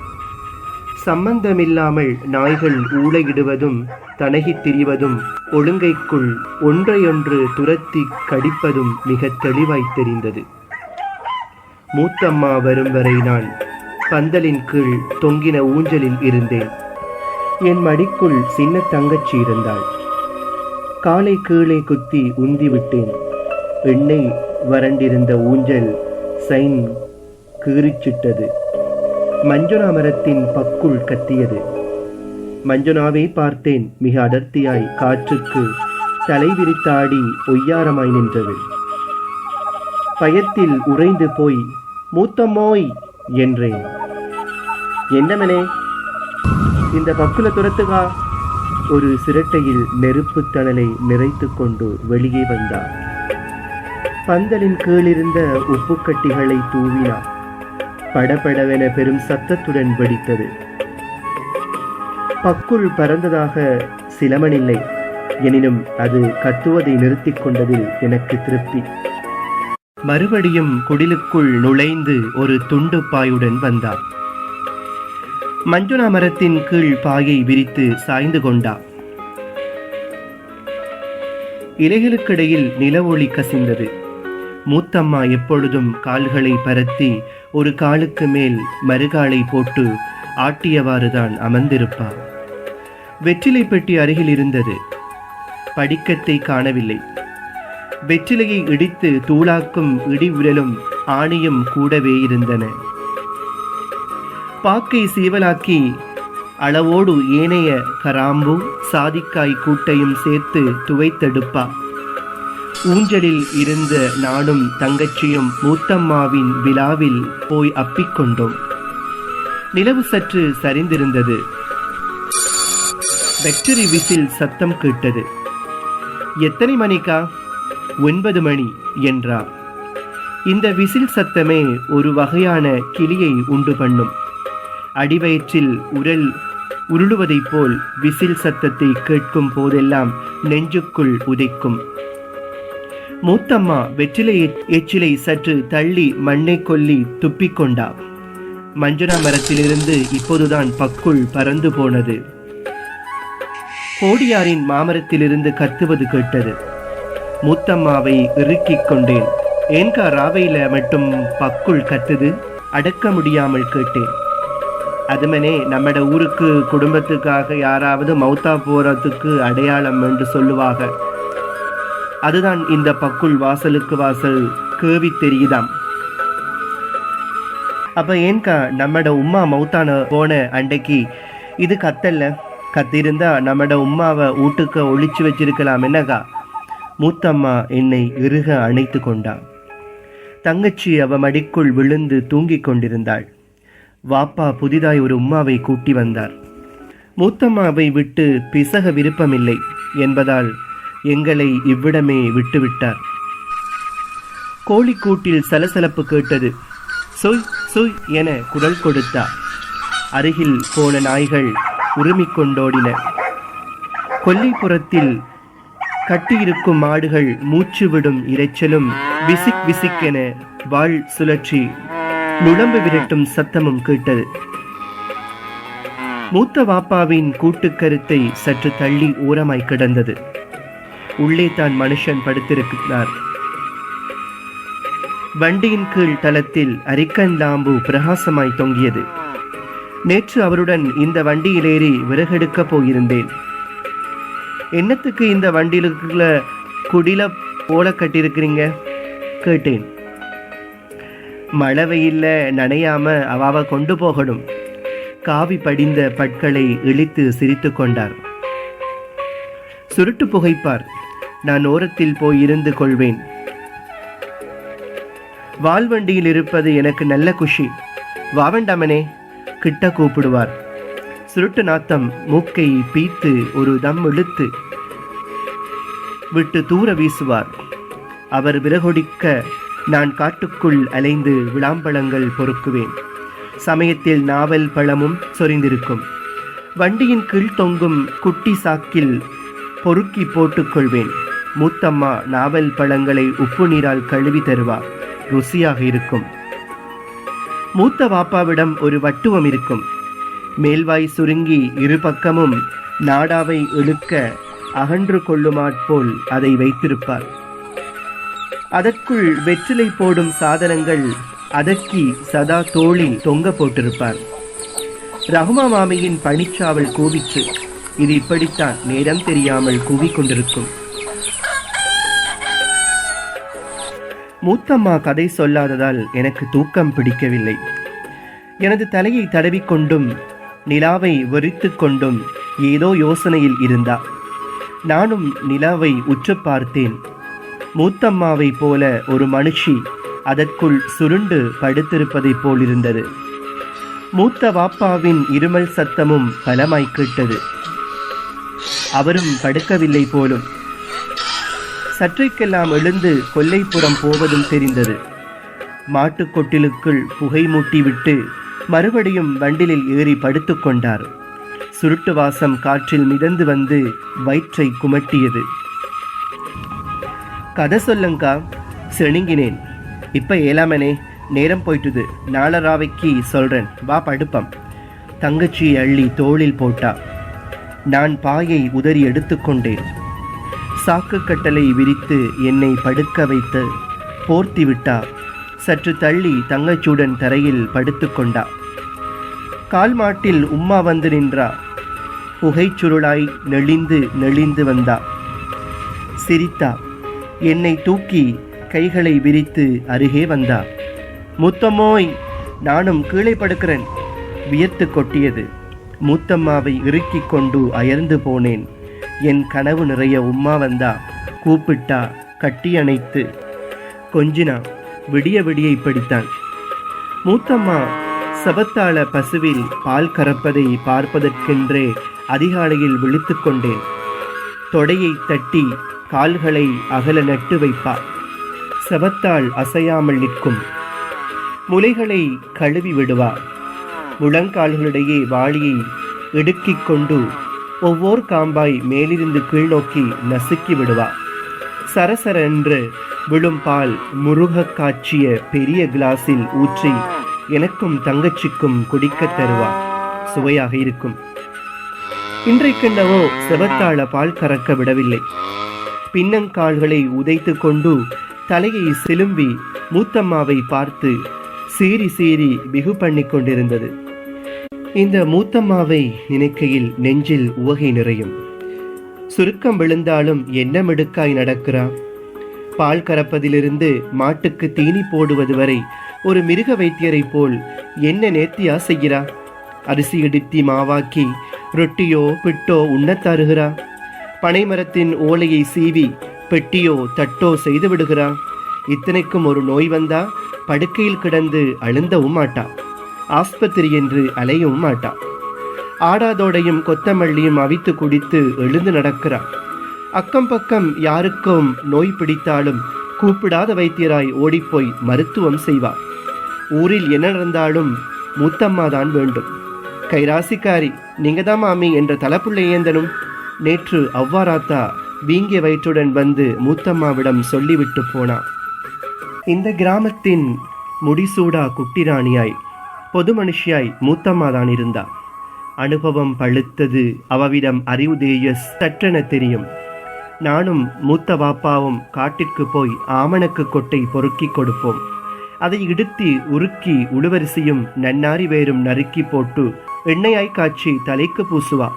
சம்பந்தமில்லாமல் நாய்கள் ஊளையிடுவதும் தனகித் திரிவதும் ஒழுங்கைக்குள் ஒன்றையொன்று துரத்தி கடிப்பதும் மிக தெளிவாய் தெரிந்தது. மூத்தம்மா வரும் வரை நான் பந்தலின் கீழ் தொங்கின ஊஞ்சலில் இருந்தேன். என் மடிக்குள் சின்ன தங்கச்சி இருந்தாள். காலை கீழே குத்தி உந்திவிட்டேன். எண்ணெய் வறண்டிருந்த ஊஞ்சல் சைன் கீறிச்சிட்டது. மஞ்சுளா மரத்தின் பக்குள் கத்தியது. மஞ்சுளாவை பார்த்தேன். மிக அடர்த்தியாய் காற்றுக்கு தலைவிரித்தாடி ஒய்யாரமாய் நின்றது. பயத்தில் உறைந்து போய் மூத்தம்மோய் என்றேன். என்னமனே, இந்த பக்குல துரத்துகா. ஒரு சிரட்டையில் நெருப்பு தணலை நிறைத்து கொண்டு வெளியே வந்தார். பந்தலின் கீழிருந்த உப்புக்கட்டிகளை தூவினார். படபடவென பெரும் சத்தத்துடன் வெடித்தது. பக்குள் பறந்ததாக சிலமனில்லை. எனினும் அது கத்துவதை நிறுத்திக் கொண்டதில் எனக்கு திருப்தி. மறுபடியும் குடிலுக்குள் நுழைந்து ஒரு துண்டு பாயுடன் வந்தார். மஞ்சுளா மரத்தின் கீழ் பாயை விரித்து சாய்ந்து கொண்டார். இலைகளுக்கிடையில் நில ஒளி கசிந்தது. மூத்தம்மா எப்பொழுதும் கால்களை பரத்தி ஒரு காலுக்கு மேல் மறுகாலை போட்டு ஆட்டியவாறுதான் அமர்ந்திருப்பார். வெற்றிலை பெட்டி அருகில் இருந்தது. படிக்கட்டை காணவில்லை. வெற்றிலையை இடித்து தூளாக்கும் இடி உரலும் ஆணியும் கூடவே இருந்தன. பாக்கை சீவலாக்கி அளவோடு ஏனைய கராம்பு சாதிக்காய் கூட்டையும் சேர்த்து துவைத்தெடுப்பா. ஊஞ்சலில் இருந்த நானும் தங்கச்சியும் மூத்தம்மாவின் விழாவில் போய் அப்பிக்கொண்டோம். நிலவு சற்று சரிந்திருந்தது. வெக்டரி விசில் சத்தம் கேட்டது. எத்தனை மணிக்கா? 9 மணி என்றா. இந்த விசில் சத்தமே ஒரு வகையான கிளியை உண்டு பண்ணும். அடிவயிற்றில் உருளுவதைப் போல் விசில் சத்தத்தை கேட்கும் போதெல்லாம் நெஞ்சுக்குள் உதைக்கும். மூத்தம்மா வெற்றிலை எச்சிலை சற்று தள்ளி மண்ணை கொல்லி துப்பிக்கொண்டா. மஞ்சனா மரத்திலிருந்து இப்போதுதான் பக்குள் பறந்து போனது. கோடியாரின் மாமரத்திலிருந்து கத்துவது கேட்டது. மூத்தம்மாவை இறுக்கிக் கொண்டேன். ஏன்கா ராவையில மட்டும் பக்குள் கத்துது? அடக்க முடியாமல் கேட்டேன். அதுமனே நம்மட ஊருக்கு குடும்பத்துக்காக யாராவது மௌத்தா போறதுக்கு அடையாளம் என்று சொல்லுவாங்க. அதுதான் இந்த பக்குள் வாசலுக்கு வாசல் கேவி தெரியுதாம். அப்ப ஏன்கா நம்மட உம்மா மௌத்தான போன அண்டைக்கு இது கத்தல்ல? கத்திருந்தா நம்மட உம்மாவை வீட்டுக்கு ஒழிச்சு வச்சிருக்கலாம் என்னக்கா? மூத்தம்மா என்னை இறுக அணைத்து கொண்டாள். தங்கச்சி அவ மடிக்குள் விழுந்து தூங்கிக் கொண்டிருந்தாள். வாப்பா புதிதாய் ஒரு உம்மாவை கூட்டி வந்தார். மூத்தம்மாவை விட்டு பிசக விருப்பமில்லை என்பதால் எங்களை இவ்விடமே விட்டுவிட்டார். கோழிக்கூட்டில் சலசலப்பு கேட்டது. சொய் சொய் என குரல் கொடுத்தார். அருகில் போன நாய்கள் உருமிக் கொண்டோடின. கொல்லைப்புறத்தில் கட்டியிருக்கும் மாடுகள் மூச்சு விடும் இரைச்சலும் விசிக் விசிக் என வாள் சுழற்சி நுழம்பு விரட்டும் சத்தமும் கேட்டது. மூத்த வாப்பாவின் கூட்டுக்கருத்தை சற்று தள்ளி ஓரமாய் கிடந்தது. உள்ளே தான் மனுஷன் படுத்திருக்கிறார். வண்டியின் கீழ் தளத்தில் அரிக்கன் லாம்பு பிரகாசமாய் தொங்கியது. நேற்று அவருடன் இந்த வண்டியில் ஏறி விறகெடுக்க போயிருந்தேன். என்னத்துக்கு இந்த வண்டியிலுக்குள்ள குடில போல கட்டியிருக்கிறீங்க கேட்டேன். மழை வெயில்ல நனையாம அவாவ கொண்டு போகணும். காவி படிந்த பற்களை இழித்து சிரித்து கொண்டார். சுருட்டு புகைப்பார். நான் ஓரத்தில் போய் இருந்து கொள்வேன். வால்வண்டியில் இருப்பது எனக்கு நல்ல குஷி. வாவண்டாமனே கிட்ட கூப்பிடுவார். சுருட்டு நாத்தம் மூக்கை பீத்து ஒரு தம் இழுத்து விட்டு தூர வீசுவார். அவர் விறகொடிக்க நான் காட்டுக்குள் அலைந்து விளாம்பழங்கள் பொறுக்குவேன். சமயத்தில் நாவல் பழமும் சொரிந்திருக்கும். வண்டியின் கீழ் தொங்கும் குட்டி சாக்கில் பொறுக்கி போட்டுக்கொள்வேன். மூத்தம்மா நாவல் பழங்களை உப்பு நீரால் கழுவி தருவார். ருசியாக இருக்கும். மூத்த வாப்பாவிடம் ஒரு வட்டுவம் இருக்கும். மேல்வாய் சுருங்கி இரு பக்கமும் நாடாவை இழுக்க அகன்று கொள்ளுமாற்போல் அதை வைத்திருப்பார். அதற்குள் வெற்றிலை போடும் சாதனங்கள் அதக்கி சதா தோளில் தொங்க போட்டிருப்பார். ரகுமா மாமியின் பனிச்சாவல் கூவிச்சு. இது இப்படித்தான் நேரம் தெரியாமல் கூவிக்கொண்டிருக்கும். மூத்தம்மா கதை சொல்லாததால் எனக்கு தூக்கம் பிடிக்கவில்லை. எனது தலையை தடவிக்கொண்டும் நிலாவை வெறித்து கொண்டும் ஏதோ யோசனையில் இருந்தா. நானும் நிலாவை உற்று பார்த்தேன். மூத்தம்மாவை போல ஒரு மனுஷி அதற்குள் சுருண்டு படுத்திருப்பதைப் போலிருந்தது. மூத்த வாப்பாவின் இருமல் சத்தமும் பலமாய் கேட்டது. அவரும் படுக்கவில்லை போலும். சற்றைக்கெல்லாம் எழுந்து கொல்லைப்புறம் போவதும் தெரிந்தது. மாட்டுக்கொட்டிலுக்குள் புகை மூட்டிவிட்டு மறுபடியும் வண்டிலில் ஏறி படுத்து கொண்டார். சுருட்டு வாசம் காற்றில் மிதந்து வந்து வயிற்றை குமட்டியது. கதை சொல்லுங்கா. செணுங்கினேன். இப்ப ஏலாமனே, நேரம் போயிட்டுது. நாளராவைக்கு சொல்றேன், வா படுப்பம். தங்கச்சியை அள்ளி தோளில் போட்டா. நான் பாயை உதறி எடுத்துக்கொண்டேன். சாக்கு கட்டளை விரித்து என்னை படுக்க வைத்து போர்த்தி விட்டா. சற்று தள்ளி தங்கச்சியுடன் தரையில் படுத்து கொண்டா. கால் மாட்டில் உம்மா வந்து நின்றா. புகைச்சுருளாய் நெளிந்து நெளிந்து வந்தா. சிரித்தா. என்னை தூக்கி கைகளை விரித்து அருகே வந்தா. முத்தமோய், நானும் கீழே படுக்கிறேன். வியர்த்து கொட்டியது. மூத்தம்மாவை இறுக்கிக் கொண்டு அயர்ந்து போனேன். என் கனவு நிறைய உம்மா வந்தா, கூப்பிட்டா, கட்டி அணைத்து கொஞ்சினா. விடிய விடிய இப்படித்தான். மூத்தம்மா சபத்தாள பசுவில் பால் கறப்பதை பார்ப்பதற்கென்றே அதிகாலையில் விழித்து கொண்டேன். தொடையை தட்டி கால்களை அகல நட்டு வைப்பார். சபத்தால் அசையாமல் நிற்கும். முலைகளை கழுவி விடுவார். முழங்கால்களிடையே வாளியை இடுக்கிக் கொண்டு ஒவ்வொரு காம்பாய் மேலிருந்து கீழ்நோக்கி நசுக்கி விடுவார். சரசர என்று விழும் பால் முருக காய்ச்சிய பெரிய கிளாஸில் ஊற்றி எனக்கும் தங்கச்சிக்கும் குடிக்கத் தருவார். சுவையாக இருக்கும். இன்றைக்கென்னவோ செவத்தாழ பால் கறக்க விடவில்லை. பின்னங்கால்களை உதைத்து கொண்டு தலையை சிலும்பி மூத்தம்மாவை பார்த்து சீறி சீறி பிகு பண்ணி கொண்டிருந்தது. இந்த மூத்தம்மாவை நினைக்கையில் நெஞ்சில் உவகை நிறையும். சுருக்கம் விழுந்தாலும் என்ன மிடுக்காய் நடக்கிறா. பால் கறப்பதிலிருந்து மாட்டுக்கு தீனி போடுவது வரை ஒரு மிருக வைத்தியரை போல் என்ன நேர்த்தியா செய்கிறா. அரிசி இடித்தி மாவாக்கி ரொட்டியோ பிட்டோ உண்ணத் தருகிறா. பனைமரத்தின் ஓலையை சீவி பெட்டியோ தட்டோ செய்து விடுகிறா. இத்தனைக்கும் ஒரு நோய் வந்தா படுக்கையில் கிடந்து அழுந்தவும் மாட்டா. ஆஸ்பத்திரி என்று அலையவும் மாட்டா. ஆடாதோடையும் கொத்தமல்லியும் அவித்து குடித்து எழுந்து நடக்கிறா. அக்கம் பக்கம் யாருக்கும் நோய் பிடித்தாலும் கூப்பிடாத வைத்தியராய் ஓடிப்போய் மருத்துவம் செய்வார். ஊரில் என்ன நடந்தாலும் மூத்தம்மா தான் வேண்டும். கைராசிக்காரி நீங்க தான் மாமி என்ற தலப்புள்ளை ஏந்தனும் நேற்று அவ்வாறாத்தா வீங்கிய வயிற்றுடன் வந்து மூத்தம்மாவிடம் சொல்லிவிட்டு போனா. இந்த கிராமத்தின் முடிசூடா குட்டிராணியாய் பொது மனுஷியாய் மூத்தம்மா தான் இருந்தா. அனுபவம் பழுத்தது. அவவிடம் அறிவுதேய சற்றென தெரியும். நானும் மூத்த வாப்பாவும் காட்டிற்கு போய் ஆமணக்கு கொட்டை பொறுக்கி கொடுப்போம். அதை இடுத்தி உருக்கி உழுவரிசியும் நன்னாரி வேரும் நறுக்கி போட்டு எண்ணெயாய் காய்ச்சி தலைக்கு பூசுவா.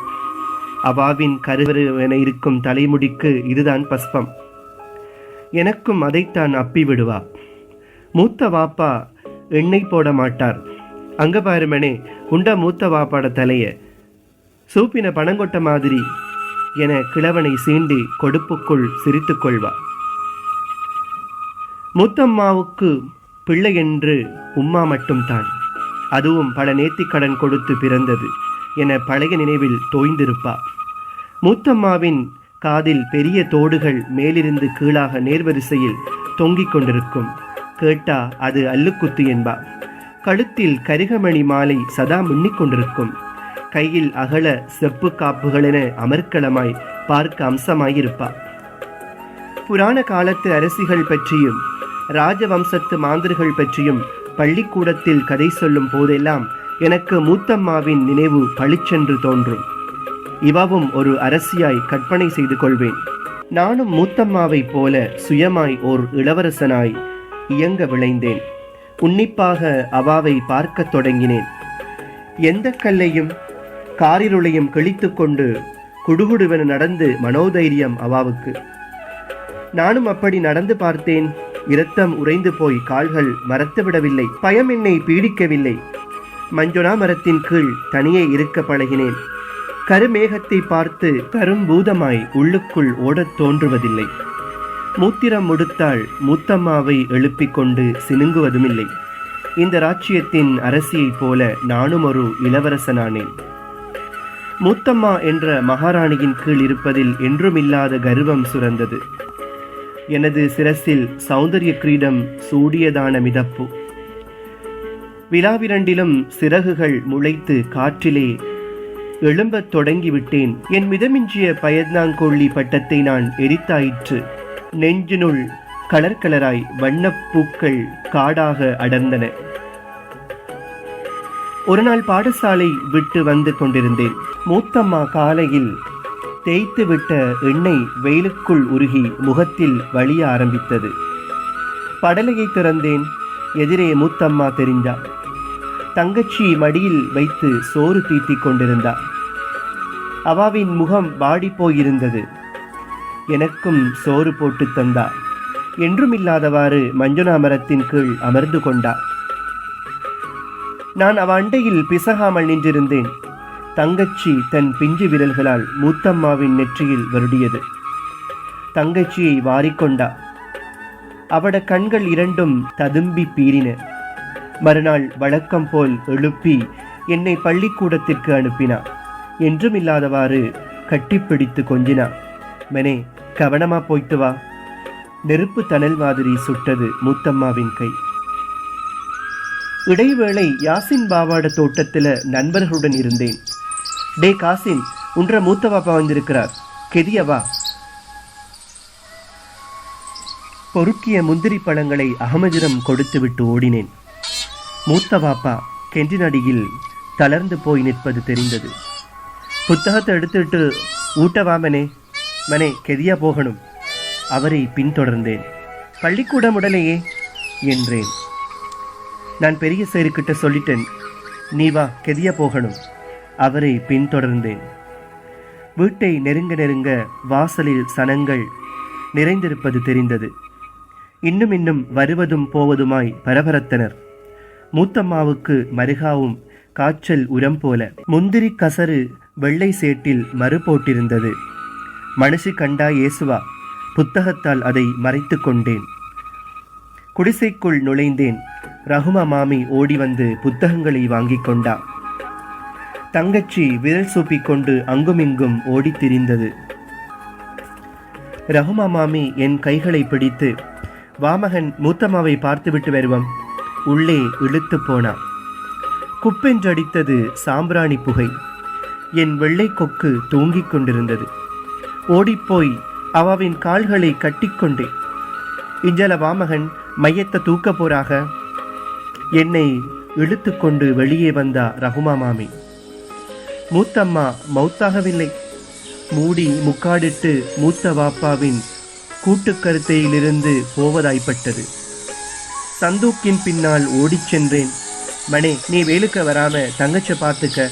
அவாவின் கருவென இருக்கும் தலைமுடிக்கு இதுதான் பஸ்பம். எனக்கும் அதைத்தான் அப்பி விடுவா. மூத்த வாப்பா எண்ணெய் போட மாட்டார். அங்க பாருமனே உண்ட மூத்த வாப்பாட தலைய சூப்பின பணங்கொட்ட மாதிரி என கிழவனை சீண்டி கொடுப்புக்குள் சிரித்து கொள்வா. மூத்தம்மாவுக்கு பிள்ளை என்று உம்மா மட்டும்தான். அதுவும் பல நேர்த்திக்கடன் கொடுத்து பிறந்தது என பழைய நினைவில் தோய்ந்திருப்பா. மூத்தம்மாவின் காதில் பெரிய தோடுகள் மேலிருந்து கீழாக நேர்வரிசையில் தொங்கிக் கொண்டிருக்கும். கேட்டா அது அல்லுக்குத்து என்பா. கழுத்தில் கரிகமணி மாலை சதா மின்னிக் கொண்டிருக்கும். கையில் அகல செப்பு காப்புகளென அமர்க்களமாய் பார்க்க அம்சமாயிருப்பா. புராண காலத்து அரசிகள் பற்றியும் ராஜவம்சத்து மாந்தர்கள் பற்றியும் பள்ளிக்கூடத்தில் கதை சொல்லும் போதெல்லாம் எனக்கு மூத்தம்மாவின் நினைவு பளிச்சென்று தோன்றும். இவவும் ஒரு அரசியாய் கற்பனை செய்து கொள்வேன். நானும் மூத்தம்மாவை போல சுயமாய் ஓர் இளவரசனாய் இயங்க விளைந்தேன். உன்னிப்பாக அவாவை பார்க்க தொடங்கினேன். எந்த கல்லையும் காரிருளையும் கிழித்து கொண்டு குடுகுடுவென நடந்து மனோதைரியம் அவாவுக்கு. நானும் அப்படி நடந்து பார்த்தேன். இரத்தம் உறைந்து போய் கால்கள் மரத்துவிடவில்லை. பயம் என்னை பீடிக்கவில்லை. மஞ்சொனா மரத்தின் கீழ் தனியே இருக்க பழகினேன். கருமேகத்தை பார்த்து கரும்பூதமாய் உள்ளுக்குள் ஓடத் தோன்றுவதில்லை. மூத்திரம் முடித்தால் மூத்தம்மாவை எழுப்பிக் கொண்டு சினுங்குவதுமில்லை. இந்த ராச்சியத்தின் அரசியைப் போல நானும் ஒரு இளவரசனானேன். மூத்தம்மா என்ற மகாராணியின் கீழ் இருப்பதில் என்றுமில்லாத கர்வம் சுரந்தது. எனது சிரசில் சௌந்தரிய கிரீடம் சூடியதான மிதப்பு. விழாவிரண்டிலும் சிறகுகள் முளைத்து காற்றிலே எழும்பத் தொடங்கிவிட்டேன். என் மிதமிஞ்சிய பயந்தாங்கொள்ளி பட்டத்தை நான் எரித்தாயிற்று. நெஞ்சினுள் கலர் கலராய் வண்ணப்பூக்கள் காடாக அடர்ந்தன. ஒரு நாள் பாடசாலை விட்டு வந்து கொண்டிருந்தேன். மூத்தம்மா காலையில் தேய்த்து விட்ட எண்ணெய் வெயிலுக்குள் உருகி முகத்தில் வழிய ஆரம்பித்தது. படலையை திறந்தேன். எதிரே மூத்தம்மா தெரிஞ்சா. தங்கச்சி மடியில் வைத்து சோறு தீத்திக் கொண்டிருந்தா. அவாவின் முகம் வாடி போயிருந்தது. எனக்கும் சோறு போட்டு தந்தா. என்றுமில்லாதவாறு மஞ்சுனா மரத்தின் கீழ் அமர்ந்து கொண்டா. நான் அவ அண்டையில் பிசகாமல் நின்றிருந்தேன். தங்கச்சி தன் பிஞ்சு விரல்களால் மூத்தம்மாவின் நெற்றியில் வருடியது. தங்கச்சியை வாரிக்கொண்டா. அவட கண்கள் இரண்டும் ததும்பி பீறின. மறுநாள் வழக்கம் போல் எழுப்பி என்னை பள்ளிக்கூடத்திற்கு அனுப்பினா. என்றுமில்லாதவாறு கட்டிப்பிடித்து கொஞ்சினா. மனே, கவனமா போய்த்து வா. நெருப்பு தணல் மாதிரி சுட்டது மூத்தம்மாவின் கை. இடைவேளை யாசின் பாவாட தோட்டத்துல நண்பர்களுடன் இருந்தேன். டே காசிம், உன்ற மூத்த பாப்பா வந்திருக்கிறார், கெதியவா. பொறுக்கிய முந்திரி பழங்களை அகமதிடம் கொடுத்துவிட்டு ஓடினேன். மூத்த பாப்பா கெண்டினடியில் தளர்ந்து போய் நிற்பது தெரிந்தது. புத்தகத்தை எடுத்துட்டு ஊட்டவா மனே, மனே கெதியா போகணும். அவரை பின்தொடர்ந்தேன். பள்ளிக்கூடம் உடனேயே என்றேன். நான் பெரிய சேருக்கிட்ட சொல்லிட்டேன், நீ வா, கெதியா போகணும். அவரை பின்தொடர்ந்தேன். வீட்டை நெருங்க நெருங்க வாசலில் சனங்கள் நிறைந்திருப்பது தெரிந்தது. இன்னும் வருவதும் போவதுமாய் பரபரத்தனர். மூத்தம்மாவுக்கு மருகாவும் காய்ச்சல் உரம் போல. முந்திரி கசரு வெள்ளை சேட்டில் மறு போட்டிருந்தது. மனுஷி கண்டா ஏசுவா. புத்தகத்தால் அதை மறைத்து கொண்டேன். குடிசைக்குள் நுழைந்தேன். ரகுமா மாமி ஓடி வந்து புத்தகங்களை வாங்கி கொண்டா. தங்கச்சி விரல் சூப்பிக்கொண்டு அங்குமிங்கும் ஓடி திரிந்தது. ரகுமா மாமி என் கைகளை பிடித்து, வாமகன், மூத்தம்மாவை பார்த்துவிட்டு வருவோம், உள்ளே இழுத்து போனா. குப்பென்றடித்தது சாம்பிராணி புகை. என் வெள்ளை கொக்கு தூங்கிக் கொண்டிருந்தது. ஓடிப்போய் அவாவின் கால்களை கட்டிக்கொண்டே, இஞ்சல வாமகன், மையத்தை தூக்க போறாக. என்னை இழுத்து கொண்டு வெளியே வந்தா ரகுமா மாமி. மூத்தம்மா மௌத்தாகவில்லை. மூடி முக்காடிட்டு மூத்த வாப்பாவின் கூட்டுக்கருத்தையிலிருந்து போவதாய்ப்பட்டது. சந்தூக்கின் பின்னால் ஓடிச் சென்றேன். மனே, நீ வேலுக்க வராம தங்கச்ச பார்த்துக்க.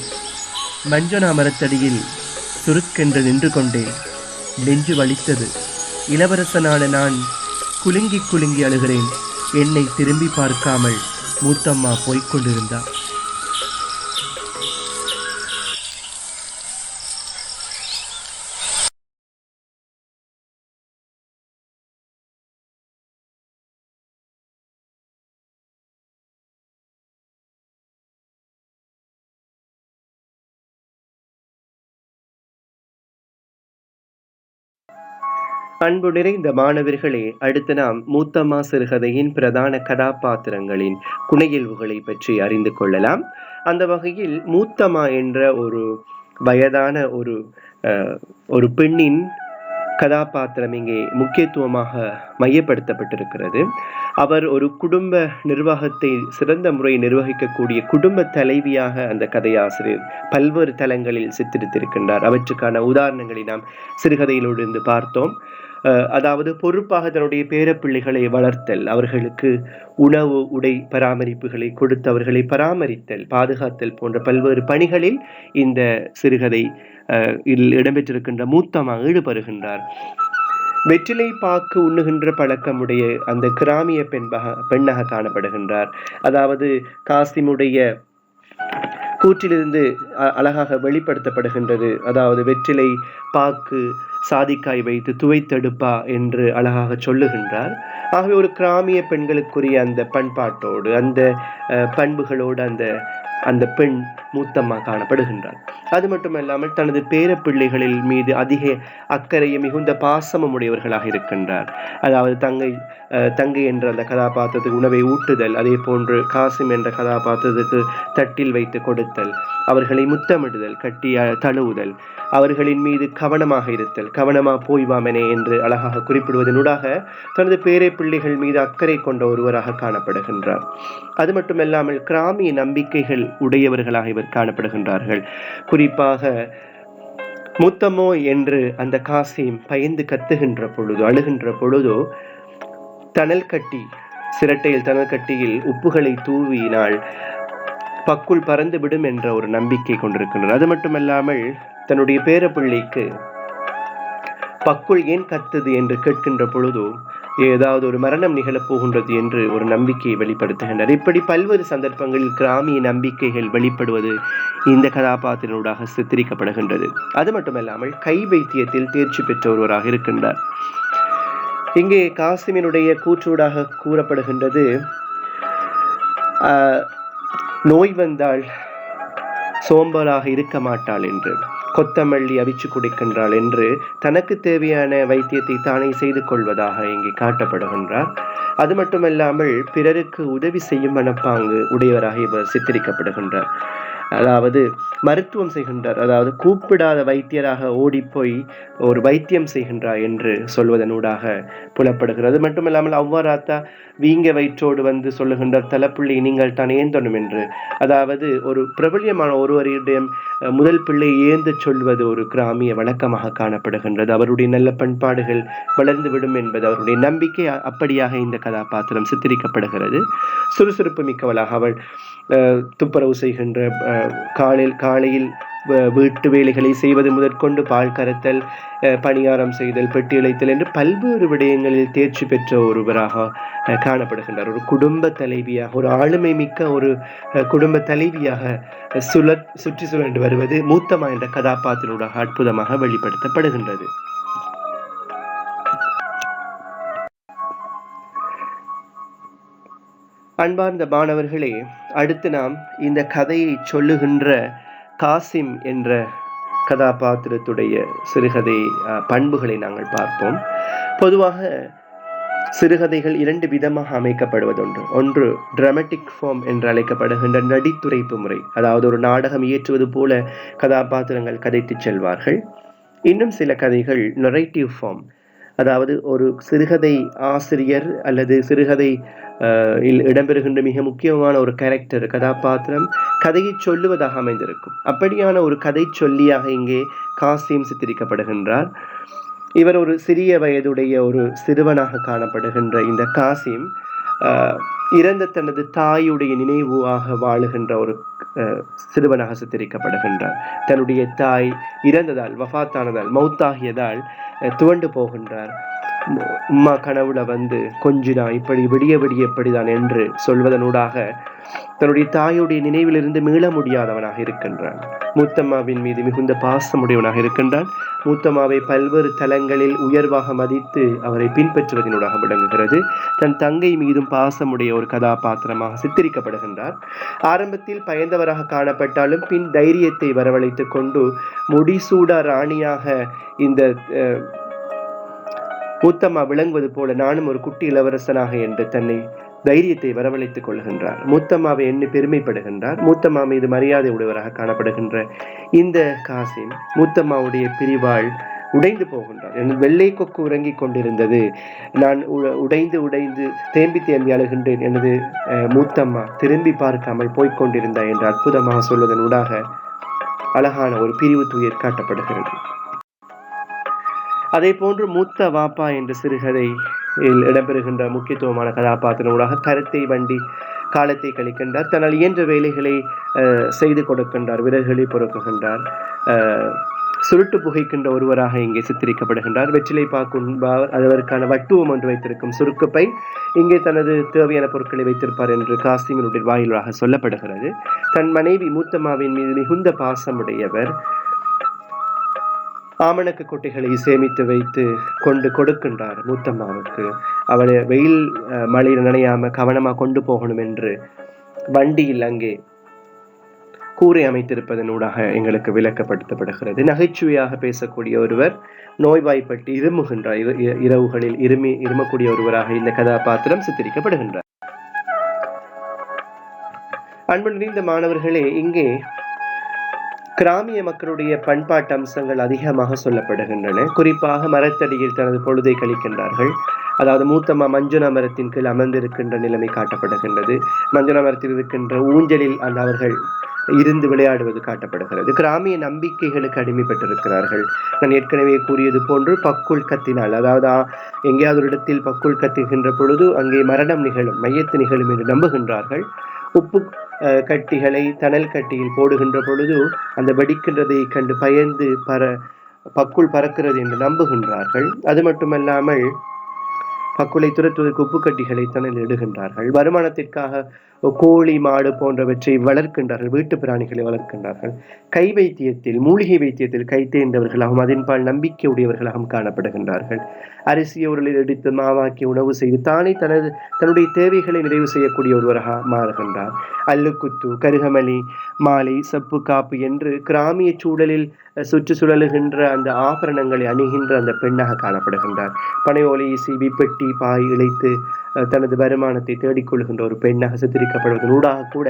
மஞ்சனா மரத்தடியில் சுருக்கென்று நின்று கொண்டேன். நெஞ்சு வலித்தது. இளவரசனான நான் குலுங்கி குலுங்கி அழுகிறேன். என்னை திரும்பி பார்க்காமல் மூத்தம்மா போய்கொண்டிருந்தார். அன்பு நிறைந்த மாணவர்களே, அடுத்து நாம் மூத்தம்மா சிறுகதையின் பிரதான கதாபாத்திரங்களின் குணையியல்புகளை பற்றி அறிந்து கொள்ளலாம். அந்த வகையில் மூத்தம்மா என்ற ஒரு வயதான ஒரு பெண்ணின் கதாபாத்திரம் இங்கே முக்கியத்துவமாக மையப்படுத்தப்பட்டிருக்கிறது. அவர் ஒரு குடும்ப நிர்வாகத்தை சிறந்த முறை நிர்வகிக்கக்கூடிய குடும்ப தலைவியாக அந்த கதையாசிரியர் பல்வேறு தளங்களில் சித்தரித்திருக்கின்றார். அவற்றுக்கான உதாரணங்களை நாம் சிறுகதையிலிருந்து பார்த்தோம். அதாவது பொறுப்பாக தன்னுடைய பேரப்பிள்ளைகளை வளர்த்தல், அவர்களுக்கு உணவு உடை பராமரிப்புகளை கொடுத்து அவர்களை பராமரித்தல், பாதுகாத்தல் போன்ற பல்வேறு பணிகளில் இந்த சிறுகதை இடம்பெற்றிருக்கின்ற மூத்தம்மா ஈடுபடுகின்றார். வெற்றிலை பாக்கு உண்ணுகின்ற பழக்கமுடைய அந்த கிராமிய பெண்ணாக காணப்படுகின்றார். அதாவது காசிமுடைய கூற்றிலிருந்து அழகாக வெளிப்படுத்தப்படுகின்றது. அதாவது வெற்றிலை பாக்கு சாதிக்காய் வைத்து துவைத்தெடுப்பா என்று அழகாக சொல்லுகின்றார். ஆகவே ஒரு கிராமிய பெண்களுக்குரிய அந்த பண்பாட்டோடு அந்த பண்புகளோடு அந்த பெண் மூத்தம்மா காணப்படுகின்றார். அது மட்டுமல்லாமல் தனது பேரப்பிள்ளைகளில் மீது அதிக அக்கறையும் மிகுந்த பாசமும் உடையவர்களாக இருக்கின்றார். அதாவது தங்கை என்ற அந்த கதாபாத்திரத்துக்கு உணவை ஊட்டுதல், அதே போன்று காசிம் என்ற கதாபாத்திரத்துக்கு தட்டில் வைத்து கொடுத்தல், அவர்களை முத்தமிடுதல், கட்டி தழுவுதல், அவர்களின் மீது கவனமாக இருத்தல், கவனமா போய் வாமனே என்று அழகாக குறிப்பிடுவதனூடாக தனது பேரை பிள்ளைகள் மீது அக்கறை கொண்ட ஒருவராக காணப்படுகின்றார். அது மட்டுமல்லாமல் கிராமிய நம்பிக்கைகள் உடையவர்களாக இவர் காணப்படுகின்றார்கள். குறிப்பாக மூத்தம்மோ என்று அந்த காசிம் பயந்து கத்துகின்ற பொழுதோ அழுகின்ற பொழுதோ சிரட்டையில் தணல் கட்டியில் உப்புகளை தூவினால் பக்குள் பறந்து விடும் என்ற ஒரு நம்பிக்கை கொண்டிருக்கின்றார். அது மட்டுமல்லாமல் தன்னுடைய பேரப்பிள்ளைக்கு பக்குள் ஏன் கத்துது என்று கேட்கின்ற பொழுதோ ஏதாவது ஒரு மரணம் நிகழப் போகின்றது என்று ஒரு நம்பிக்கையை வெளிப்படுத்துகின்றனர். இப்படி பல்வேறு சந்தர்ப்பங்களில் கிராமிய நம்பிக்கைகள் வெளிப்படுவது இந்த கதாபாத்திரனூடாக சித்தரிக்கப்படுகின்றது. அது மட்டுமல்லாமல் கை வைத்தியத்தில் தேர்ச்சி பெற்ற ஒருவராக இருக்கின்றார். இங்கே காசிமினுடைய கூற்றூடாக கூறப்படுகின்றது, நோய் வந்தால் சோம்பலாக இருக்க மாட்டாள் என்று, கொத்தமல்லி அவிச்சு குடிக்கின்றாள் என்று தனக்கு தேவையான வைத்தியத்தை தானே செய்து கொள்வதாக இங்கே காட்டப்படுகின்றார். அது மட்டுமல்லாமல் பிறருக்கு உதவி செய்யும் மனப்பாங்கு உடையவராக இவர் சித்தரிக்கப்படுகின்றார். அதாவது மருத்துவம் செய்கின்றார், அதாவது கூப்பிடாத வைத்தியராக ஓடிப்போய் ஒரு வைத்தியம் செய்கின்றார் என்று சொல்வதனூடாக புலப்படுகிறது. மட்டுமல்லாமல் அவ்வாறாத்தா வீங்க வயிற்றோடு வந்து சொல்லுகின்றார், தலைப்பிள்ளை நீங்கள் தான் ஏந்தணும் என்று. அதாவது ஒரு பிரபல்யமான ஒருவரிடம் முதல் பிள்ளை ஏந்து சொல்வது ஒரு கிராமிய வழக்கமாக காணப்படுகின்றது. அவருடைய நல்ல பண்பாடுகள் வளர்ந்துவிடும் என்பது அவருடைய நம்பிக்கை. அப்படியாக இந்த கதாபாத்திரம் சித்தரிக்கப்படுகிறது. சுறுசுறுப்பு மிக்கவளாக அவள் துப்புரவு செய்கின்ற, காலையில் வீட்டு வேலைகளை செய்வது முதற்கொண்டு பால் கறத்தல், பணியாரம் செய்தல், பெட்டி இழைத்தல் என்று பல்வேறு விடயங்களில் தேர்ச்சி பெற்ற ஒருவராக காணப்படுகின்றார். ஒரு குடும்ப தலைவியாக, ஒரு ஆளுமை மிக்க ஒரு குடும்ப தலைவியாக சுற்றி சுழன்று வருவது மூத்தம்மா என்ற கதாபாத்திரனூடாக அற்புதமாக வெளிப்படுத்தப்படுகின்றது. அன்பார்ந்த மாணவர்களே, அடுத்து நாம் இந்த கதையை சொல்லுகின்ற காசிம் என்ற கதாபாத்திரத்துடைய சிறுகதை பண்புகளை நாங்கள் பார்ப்போம். பொதுவாக சிறுகதைகள் 2 விதமாக அமைக்கப்படுவதுண்டு. ஒன்று டிராமட்டிக் ஃபார்ம் என்று அழைக்கப்படுகின்ற நடித்துரைப்பு முறை, அதாவது ஒரு நாடகம் இயற்றுவது போல கதாபாத்திரங்கள் கதைத்து செல்வார்கள். இன்னும் சில கதைகள் நரேட்டிவ் ஃபார்ம், அதாவது ஒரு சிறுகதை ஆசிரியர் அல்லது சிறுகதை இடம்பெறுகின்ற மிக முக்கியமான ஒரு கேரக்டர், கதாபாத்திரம் கதையை சொல்லுவதாக அமைந்திருக்கும். அப்படியான ஒரு கதை சொல்லியாக இங்கே காசிம் சித்தரிக்கப்படுகின்றார். இவர் ஒரு சிறிய வயதுடைய ஒரு சிறுவனாக காணப்படுகின்ற இந்த காசிம் இறந்த தனது தாயுடைய நினைவாக வாழுகின்ற ஒரு சிறுவனாக சித்தரிக்கப்படுகின்றார். தன்னுடைய தாய் இறந்ததால், வஃபாத்தானதால், மௌத்தாகியதால் துவண்டு போகின்றார். உம்மா கனவுல வந்து கொஞ்சினா இப்படி விடிய விடிய எப்படிதான் என்று சொல்வதனூடாக தன்னுடைய தாயுடைய நினைவிலிருந்து மீள முடியாதவனாக இருக்கின்றான். மூத்தம்மாவின் மீது மிகுந்த பாசமுடையவனாக இருக்கின்றான். மூத்தம்மாவை பல்வேறு தலங்களில் உயர்வாக மதித்து அவரை பின்பற்றுவதனூடாக விளங்குகிறது. தன் தங்கை மீதும் பாசமுடைய ஒரு கதாபாத்திரமாக சித்தரிக்கப்படுகின்றார். ஆரம்பத்தில் பயந்தவராக காணப்பட்டாலும் பின் தைரியத்தை வரவழைத்துக் கொண்டு முடிசூடா ராணியாக இந்த மூத்தம்மா விளங்குவது போல நானும் ஒரு குட்டி இளவரசனாக என்று தன்னை தைரியத்தை வரவழைத்துக் கொள்கின்றார். மூத்தம்மாவை எண்ணி பெருமைப்படுகின்றார். மூத்தம்மா மீது மரியாதை உடையவராக காணப்படுகின்ற இந்த காசிம் மூத்தம்மாவுடைய பிரிவால் உடைந்து போகின்றார். என் வெள்ளை கொக்கு உறங்கிக் கொண்டிருந்தது, நான் உடைந்து தேம்பி அழுகின்றேன், எனது மூத்தம்மா திரும்பி பார்க்காமல் போய்கொண்டிருந்தார் என்று அற்புதமாக சொல்வதன் ஊடாக அழகான ஒரு பிரிவு துயர் காட்டப்படுகிறது. அதே போன்று மூத்த வாப்பா என்ற சிறுகதையில் இடம்பெறுகின்ற முக்கியத்துவமான கதாபாத்திரனூடாக கருத்தை வண்டி காலத்தை கழிக்கின்றார். தன்னால் இயன்ற வேலைகளை செய்து கொடுக்கின்றார். விறகுகளை பொறுக்குகின்றார். சுருட்டு புகைக்கின்ற ஒருவராக இங்கே சித்தரிக்கப்படுகின்றார். வெற்றிலை பாக்குன்பார், அதற்கான வட்டுவம் ஒன்று வைத்திருக்கும் சுருக்குப்பை இங்கே தனது தேவையான பொருட்களை வைத்திருப்பார் என்று காசிமினுடைய வாயிலாக சொல்லப்படுகிறது. தன் மனைவி மூத்தம்மாவின் மீது மிகுந்த பாசமுடையவர். ஆமணக்கு கொட்டைகளை சேமித்து வைத்து கொண்டு கொடுக்கின்றார் மூத்தம்மாவுக்கு. அவளை வெயில் மழையில் நனையாம கவனமாக கொண்டு போகணும் என்று வண்டியில் அங்கே கூரை அமைத்திருப்பதனூடாக எங்களுக்கு விளக்கப்படுத்தப்படுகிறது. நகைச்சுவையாக பேசக்கூடிய ஒருவர், நோய்வாய்ப்பட்டு இருமுகின்றார். இரவுகளில் இருமக்கூடிய ஒருவராக இந்த கதாபாத்திரம் சித்தரிக்கப்படுகின்றார். அன்பு நிறைந்த மாணவர்களே, இங்கே கிராமிய மக்களுடைய பண்பாட்டு அம்சங்கள் அதிகமாக சொல்லப்படுகின்றன. குறிப்பாக மரத்தடியில் தனது பொழுதை கழிக்கின்றார்கள். அதாவது மூத்தம்மா மஞ்சுளா மரத்தின் கீழ் அமர்ந்திருக்கின்ற நிலைமை காட்டப்படுகின்றது. மஞ்சுளா மரத்தில் இருக்கின்ற ஊஞ்சலில் அவர்கள் இருந்து விளையாடுவது காட்டப்படுகிறது. கிராமிய நம்பிக்கைகளுக்கு அடிமைப்பட்டிருக்கிறார்கள். நான் ஏற்கனவே கூறியது போன்று பக்குள் கத்தினால், அதாவது எங்கேயாவது ஒரு இடத்தில் பக்குள் கத்துகின்ற பொழுது அங்கே மரணம் நிகழும், மையத்து நிகழும் என்று நம்புகின்றார்கள். உப்பு கட்டிகளை தணல் கட்டியில் போடுகின்ற பொழுது அந்த வெடிக்கின்றதை கண்டு பயந்து பக்குள் பறக்கிறது என்று நம்புகின்றார்கள். அது மட்டுமல்லாமல் பக்குளை துரத்துவதற்கு உப்பு கட்டிகளை தன்னில் இடுகின்றார்கள். வருமானத்திற்காக கோழி மாடு போன்றவற்றை வளர்க்கின்றார்கள், வீட்டு பிராணிகளை வளர்க்கின்றார்கள். கை வைத்தியத்தில், மூலிகை வைத்தியத்தில் கை தேர்ந்தவர்களாகவும் அதன்பால் நம்பிக்கை உடையவர்களாகவும் காணப்படுகின்றார்கள். அரிசியை உரலில் எடுத்து மாவாக்கி உணவு செய்து தானே தன்னுடைய தேவைகளை நிறைவு செய்யக்கூடிய ஒருவராக மாறுகின்றார். அல்லுக்குத்து, கருகமலி மாலை, சப்பு காப்பு என்று கிராமிய சூழலில் சுற்று சுழலுகின்ற அந்த ஆபரணங்களை அணிகின்ற அந்த பெண்ணாக காணப்படுகின்றார். பனையோலை சீவி பெட்டி பாய் இழைத்து தனது வருமானத்தை தேடிக்கொள்கின்ற ஒரு பெண்ணாக சித்தரிக்கப்படுவதன் ஊடாக கூட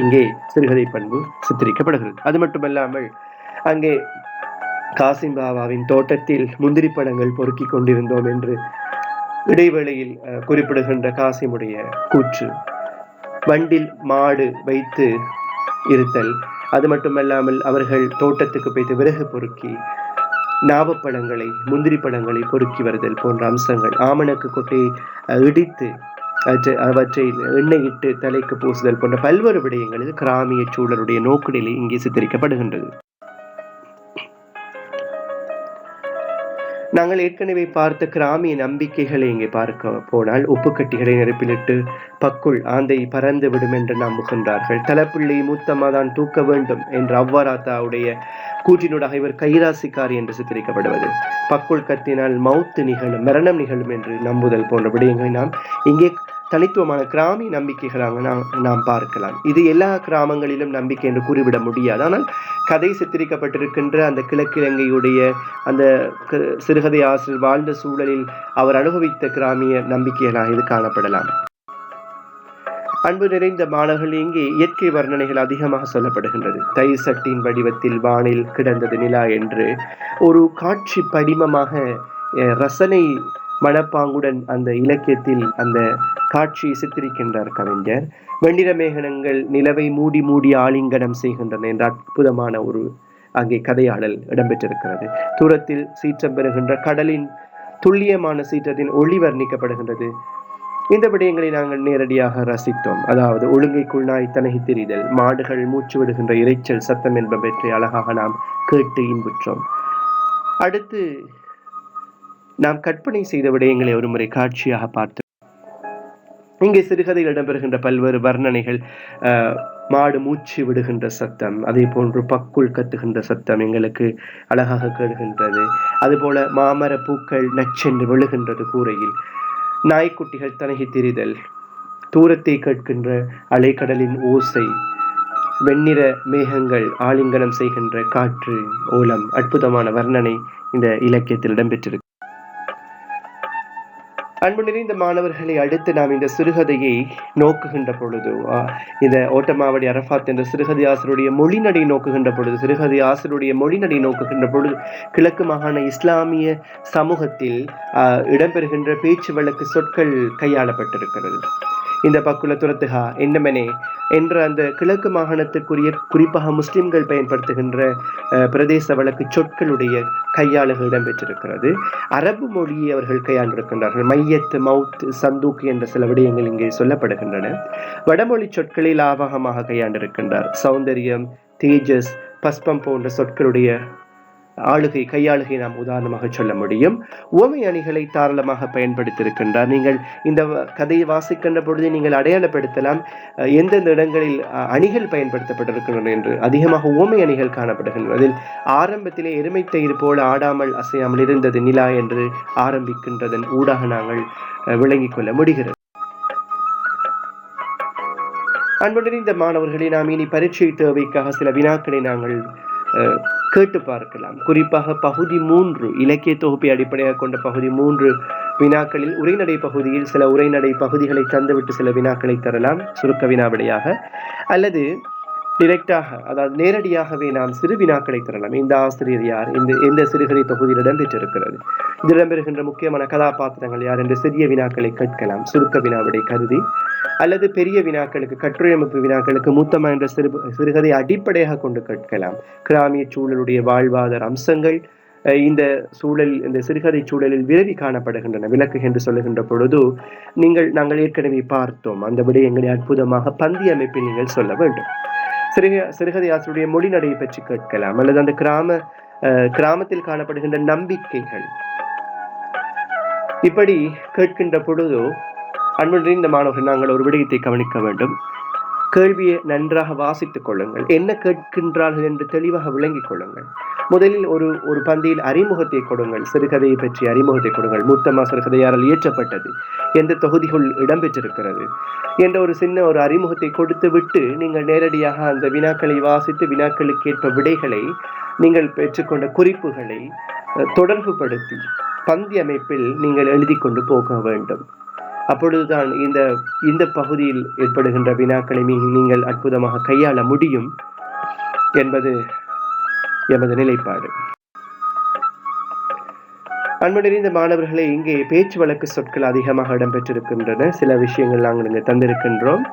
இங்கே சிறுகதை பண்பு சித்தரிக்கப்படுகிறது. அது மட்டுமல்லாமல் அங்கே காசிம் பாபாவின் தோட்டத்தில் முந்திரி பழங்கள் பொறுக்கி கொண்டிருந்தோம் என்று இடைவேளையில் குறிப்பிடுகின்ற காசிமுடைய கூற்று, வண்டில் மாடு வைத்து இருத்தல், அது மட்டுமல்லாமல் அவர்கள் தோட்டத்துக்கு போய்த்து விறகு பொறுக்கி நாவப்பழங்களை, முந்திரி பழங்களை பொறுக்கி வருதல் போன்ற அம்சங்கள், ஆமணக்கு கொட்டையை இடித்து அவற்றை எண்ணெயிட்டு தலைக்கு பூசுதல் போன்ற பல்வேறு விடயங்களில் கிராமிய சூழலுடைய நோக்குநிலை இங்கே சித்தரிக்கப்படுகின்றது. நாங்கள் ஏற்கனவே பார்த்த கிராமிய நம்பிக்கைகளை இங்கே பார்க்க போனால், உப்புக்கட்டிகளை நெருப்பிலிட்டு பக்குள் ஆந்தை பறந்து விடும் என்று நம்புகின்றார்கள். தலப்பிள்ளை மூத்தம்மா தான் தூக்க வேண்டும் என்ற அவ்வாராத்தாவுடைய கூற்றினூடாக இவர் கைராசிக்காரி என்று சித்தரிக்கப்படுவது, பக்குள் கத்தினால் மௌத்து நிகழும், மரணம் நிகழும் என்று நம்புதல் போன்ற விடயங்களை நாம் இங்கே தனித்துவமான கிராமிய நம்பிக்கைகளாக நாம் பார்க்கலாம். இது எல்லா கிராமங்களிலும் நம்பிக்கை என்று கூறிவிட முடியாது. ஆனால் கதை சித்தரிக்கப்பட்டிருக்கின்ற அந்த கிழக்கிழங்கையுடைய அந்த சிறுகதை ஆசிரியர் வாழ்ந்த சூழலில் அவர் அனுபவித்த கிராமிய நம்பிக்கைகளாக இது காணப்படலாம். அன்பு நிறைந்த மாணவர்கள், இங்கே இயற்கை வர்ணனைகள் அதிகமாக சொல்லப்படுகின்றது. தை சட்டின் வடிவத்தில் வானில் கிடந்தது நிலா என்று ஒரு காட்சி படிமமாக ரசனை மனப்பாங்குடன் அந்த இலக்கியத்தில் அந்த காட்சியை சித்தரிக்கின்றார் கவிஞர். வெண்ணிற மேகனங்கள் நிலவை மூடி மூடி ஆலிங்கனம் செய்கின்றன என்ற அற்புதமான ஒரு அங்கே கதையாடல் இடம்பெற்றிருக்கிறது. தூரத்தில் சீற்றம் பெறுகின்ற கடலின் துல்லியமான சீற்றத்தின் ஒளி வர்ணிக்கப்படுகின்றது. இந்த விடயங்களை நாங்கள் நேரடியாக ரசித்தோம். அதாவது ஒழுங்கைக்குள் நாய் தனகி தெரிதல், மாடுகள் மூச்சு விடுகின்ற இரைச்சல் சத்தம் என்பவற்றை அழகாக நாம் கேட்டு இன்புற்றோம். அடுத்து நாம் கற்பனை செய்த விடயங்களை ஒரு முறை காட்சியாக பார்த்தோம். இங்கே சிறுகதையில் இடம்பெறுகின்ற பல்வேறு வர்ணனைகள், மாடு மூச்சு விடுகின்ற சத்தம், அதே போன்று பக்குள் கத்துகின்ற சத்தம் எங்களுக்கு அழகாக கேட்கின்றது. அதுபோல மாமர பூக்கள் நச்சென்று விழுகின்றது கூரையில், நாய்க்குட்டிகள் தனகி திரிதல், தூரத்தை கேட்கின்ற அலைக்கடலின் ஓசை, வெண்ணிற மேகங்கள் ஆலிங்கனம் செய்கின்ற காற்று ஓலம், அற்புதமான வர்ணனை இந்த இலக்கியத்தில் இடம்பெற்றிருக்கு. அன்பு நிறைந்த மாணவர்களை, அடுத்து நாம் இந்த சிறுகதையை நோக்குகின்ற பொழுது, இந்த ஓட்டமாவடி அரபாத் என்ற சிறுகதை ஆசிரியருடைய மொழிநடை நோக்குகின்ற பொழுது, சிறுகதை ஆசிரியருடைய மொழிநடை நோக்குகின்ற பொழுது கிழக்கு மாகாண இஸ்லாமிய சமூகத்தில் இடம்பெறுகின்ற பேச்சு வழக்கு சொற்கள் கையாளப்பட்டிருக்கிறது. இந்த பக்குல துரத்துகா என்னமெனே என்ற அந்த கிழக்கு மாகாணத்துக்குரிய குறிப்பாக முஸ்லிம்கள் பயன்படுத்துகின்ற பிரதேச வழக்கு சொற்களுடைய கையாளுகள் இடம்பெற்றிருக்கிறது. அரபு மொழியை அவர்கள் கையாண்டிருக்கின்றார்கள். மையத்து, மவுத், சந்தூக் என்ற சில விடயங்கள் இங்கே சொல்லப்படுகின்றன. வடமொழி சொற்களை லாபகமாக கையாண்டிருக்கின்றார். சௌந்தரியம், தேஜஸ், பஸ்பம் போன்ற சொற்களுடைய கையாளுகை நாம் உதாரணமாக சொல்ல முடியும். உவமை அணிகளை தாராளமாக பயன்படுத்தியிருக்கின்றார். நீங்கள் இந்த கதையை வாசிக்கின்ற பொழுது நீங்கள் அடையாளப்படுத்தலாம் எந்தெந்த இடங்களில் அணிகள் பயன்படுத்தப்பட்டிருக்கின்றன என்று. அதிகமாக உவமை அணிகள் காணப்படுகின்றன. அதில் ஆரம்பத்திலே எருமை தயிர் போல ஆடாமல் அசையாமல் இருந்தது நிலா என்று ஆரம்பிக்கின்றதன் ஊடாக நாங்கள் விளங்கிக் கொள்ள முடிகிறது. அன்புடன் இந்த மாணவர்களை நாம் இனி பரீட்சை தேவைக்காக சில வினாக்களை நாங்கள் கேட்டு பார்க்கலாம். குறிப்பாக பகுதி 3 இலக்கிய தொகுப்பை அடிப்படையாக கொண்ட பகுதி 3 வினாக்களில் உரைநடை பகுதியில் சில உரைநடை பகுதிகளை தந்துவிட்டு சில வினாக்களை தரலாம் சுருக்க வினாவிடையாக, அல்லது டிரெக்டாக, அதாவது நேரடியாகவே நாம் சிறு வினாக்களை தரலாம். இந்த ஆசிரியர் யார், எந்த சிறுகதை தொகுதியில் இடம்பெற்றிருக்கிறது, இது இடம்பெறுகின்ற முக்கியமான கதாபாத்திரங்கள் யார் என்ற சிறிய வினாக்களை கேட்கலாம் சுருக்க வினாவிடை கருதி. அல்லது பெரிய வினாக்களுக்கு, கட்டுரையமைப்பு வினாக்களுக்கு மூத்தமா என்ற சிறுகதை அடிப்படையாக கொண்டு கேட்கலாம். கிராமிய சூழலுடைய வாழ்வாதார அம்சங்கள் இந்த சிறுகதை சூழலில் விரவி காணப்படுகின்றன. விளக்கு என்று சொல்லுகின்ற பொழுது நாங்கள் ஏற்கனவே பார்த்தோம், அந்த விடயங்களை அற்புதமாக பந்தி அமைப்பில் நீங்கள் சொல்ல வேண்டும். சிறுகதை ஆசிரியருடைய மொழி நடையை பற்றி கேட்கலாம். அல்லது அந்த கிராமத்தில் காணப்படுகின்ற நம்பிக்கைகள், இப்படி கேட்கின்ற பொழுதோ அன்பு இந்த மாணவர்கள் நாங்கள் ஒரு விடயத்தை கவனிக்க வேண்டும். கேள்வியை நன்றாக வாசித்துக் கொள்ளுங்கள். என்ன கேட்கின்றார்கள் என்று தெளிவாக விளங்கிக் கொள்ளுங்கள். முதலில் ஒரு பந்தியில் அறிமுகத்தை கொடுங்கள். சிறுகதையை பற்றி அறிமுகத்தை கொடுங்கள். மூத்தம்மா சிறுகதை யாரால் இயற்றப்பட்டது, எந்த தொகுதிகள் இடம்பெற்றிருக்கிறது என்ற ஒரு சின்ன ஒரு அறிமுகத்தை கொடுத்து விட்டு நீங்கள் நேரடியாக அந்த வினாக்களை வாசித்து வினாக்களுக்கு ஏற்ப விடைகளை நீங்கள் பெற்றுக்கொண்ட குறிப்புகளை தொடர்பு படுத்தி பந்தி அமைப்பில் நீங்கள் எழுதி கொண்டு போக வேண்டும். அப்பொழுதுதான் இந்த பகுதியில் ஏற்படுகின்ற வினாக்களை நீங்கள் அற்புதமாக கையாள முடியும் என்பது எமது நிலைப்பாடு. அன்புடைய மாணவர்களை, இங்கே பேச்சு வழக்கு சொற்கள் அதிகமாக இடம்பெற்றிருக்கின்றன. சில விஷயங்கள் நாங்கள் இங்கு தந்திருக்கின்றோம்.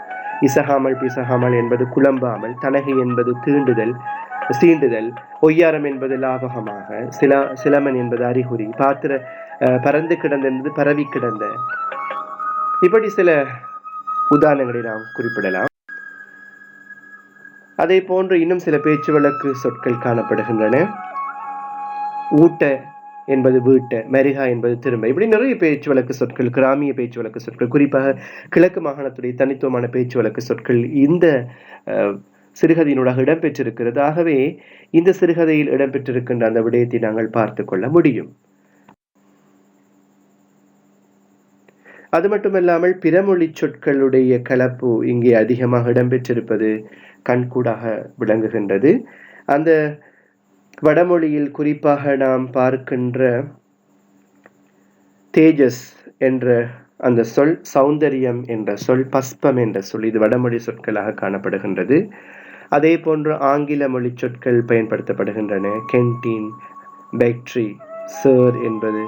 இசகாமல் பிசகாமல் என்பது குழம்பாமல், தனகை என்பது தீண்டுதல் சீண்டுதல், ஒய்யாரம் என்பது லாபகமாக, சிலமன் என்பது அறிகுறி, பறந்து கிடந்த என்பது பரவி கிடந்த. இப்படி சில உதாரணங்களை நாம் குறிப்பிடலாம். அதே போன்று இன்னும் சில பேச்சு வழக்கு சொற்கள் காணப்படுகின்றன. ஊட்ட என்பது வீட்ட, மருகா என்பது திரும்ப. இப்படி நிறைய பேச்சு வழக்கு சொற்கள், கிராமிய பேச்சு வழக்கு சொற்கள், குறிப்பாக கிழக்கு மாகாணத்துடைய தனித்துவமான பேச்சு வழக்கு சொற்கள் இந்த சிறுகதையினூடாக இடம்பெற்றிருக்கிறது. ஆகவே இந்த சிறுகதையில் இடம்பெற்றிருக்கின்ற அந்த விடயத்தை நாங்கள் பார்த்து கொள்ள முடியும். அது மட்டுமல்லாமல் பிறமொழி சொற்களுடைய கலப்பு இங்கே அதிகமாக இடம்பெற்றிருப்பது கண்கூடாக விளங்குகின்றது. அந்த வடமொழியில் குறிப்பாக நாம் பார்க்கின்ற தேஜஸ் என்ற அந்த சொல், சௌந்தரியம் என்ற சொல், பஸ்பம் என்ற சொல், இது வடமொழி சொற்களாக காணப்படுகின்றது. அதே போன்று ஆங்கில மொழி சொற்கள் பயன்படுத்தப்படுகின்றன. கென்டீன், பேக்ட்ரி, சர் என்பது.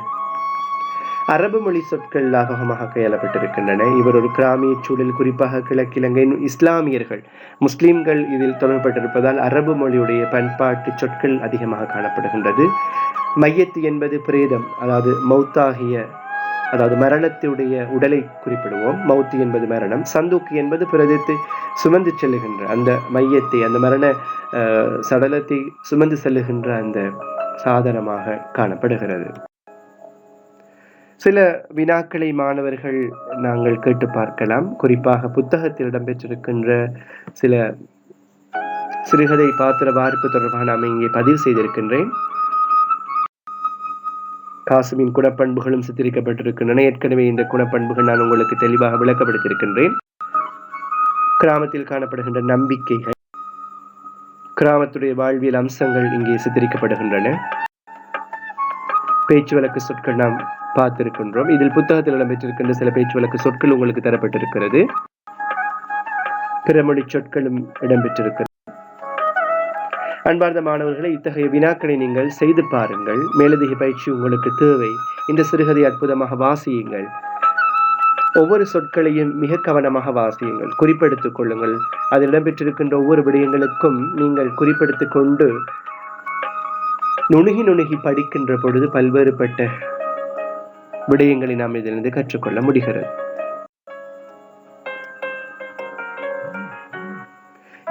அரபு மொழி சொற்கள் லாபகமாக கையாளப்பட்டிருக்கின்றன. இவர் ஒரு கிராமிய சூழல், குறிப்பாக கிழக்கிழங்கை இஸ்லாமியர்கள், முஸ்லிம்கள் இதில் தொடர்பட்டிருப்பதால் அரபு மொழியுடைய பண்பாட்டு சொற்கள் அதிகமாக காணப்படுகின்றது. மையத்து என்பது பிரேதம், அதாவது மௌத்தாகிய, அதாவது மரணத்துடைய உடலை குறிப்பிடுவோம். மௌத்து என்பது மரணம். சந்தூக்கு என்பது பிரேதத்தை சுமந்து செல்லுகின்ற அந்த மையத்தை, அந்த மரண சடலத்தை சுமந்து செல்லுகின்ற அந்த சாதனமாக காணப்படுகிறது. சில வினாக்களை மாணவர்கள் நாங்கள் கேட்டு பார்க்கலாம். குறிப்பாக புத்தகத்தில் இடம்பெற்றிருக்கின்ற சில சிறுகதை பாத்திர வார்ப்பு தொடர்பாக நாம் இங்கே பதிவு செய்திருக்கின்றேன். காசுமின் குணப்பண்புகளும் சித்தரிக்கப்பட்டிருக்கின்றன. ஏற்கனவே இந்த குணப்பண்புகள் நான் உங்களுக்கு தெளிவாக விளக்கப்படுத்தியிருக்கின்றேன். கிராமத்தில் காணப்படுகின்ற நம்பிக்கைகள், கிராமத்துடைய வாழ்வியல் அம்சங்கள் இங்கே சித்தரிக்கப்படுகின்றன. பேச்சு வழக்கு சொற்கள் நாம் பார்த்திருக்கின்றோம். இதில் புத்தகத்தில் இடம்பெற்றிருக்கின்ற சில பேச்சு வழக்கு சொற்கள் உங்களுக்கு தரப்பட்டிருக்கிறது. பிறமொழி சொற்களும் இடம்பெற்றிருக்கிறது. அன்பார்ந்த மாணவர்களை, இத்தகைய வினாக்களை நீங்கள் செய்து பாருங்கள். மேலதிக பயிற்சி உங்களுக்கு தேவை. இந்த சிறுகதை அற்புதமாக வாசியுங்கள். ஒவ்வொரு சொற்களையும் மிக கவனமாக வாசியுங்கள். குறிப்பெடுத்துக் கொள்ளுங்கள். அதில் இடம்பெற்றிருக்கின்ற ஒவ்வொரு விடயங்களுக்கும் நீங்கள் குறிப்பெடுத்துக் கொண்டு நுணுகி படிக்கின்ற பொழுது பல்வேறுபட்ட விடயங்களை நாம் இதிலிருந்து கற்றுக்கொள்ள முடிகிறது.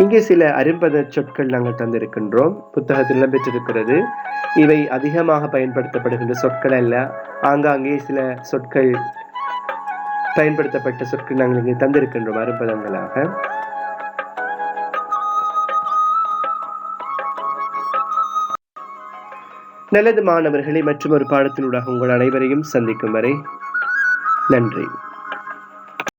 இங்கே சில அரும்பத சொற்கள் நாங்கள் தந்திருக்கின்றோம். புத்தகத்தில் இடம்பெற்றிருக்கிறது. இவை அதிகமாக பயன்படுத்தப்படுகின்ற சொற்கள் அல்ல. ஆங்காங்கே சில சொற்கள், பயன்படுத்தப்பட்ட சொற்கள் நாங்கள் இங்கே தந்திருக்கின்றோம் அரும்பதங்களாக. நல்லது மாணவர்களை, மற்றும் ஒரு பாடத்தினூடாக உங்கள் அனைவரையும் சந்திக்கும் வரை நன்றி.